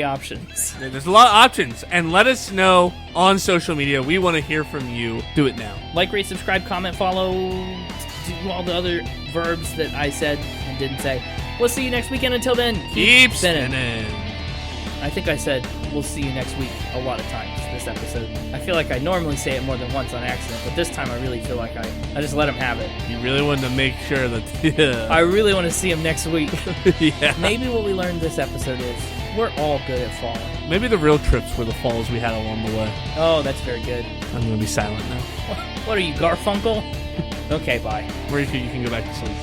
options. There's a lot of options, and let us know on social media. We want to hear from you. Do it now. Like, rate, subscribe, comment, follow, do all the other verbs that I said and didn't say. We'll see you next weekend. Until then, keep spinning. I think I said we'll see you next week a lot of times this episode. I feel like I normally say it more than once on accident, but this time I really feel like I just let him have it. You really wanted to make sure that... I really want to see him next week. Yeah. Maybe what we learned this episode is we're all good at falling. Maybe the real trips were the falls we had along the way. Oh, that's very good. I'm going to be silent now. What are you, Garfunkel? Okay, bye. Marika, you can go back to sleep.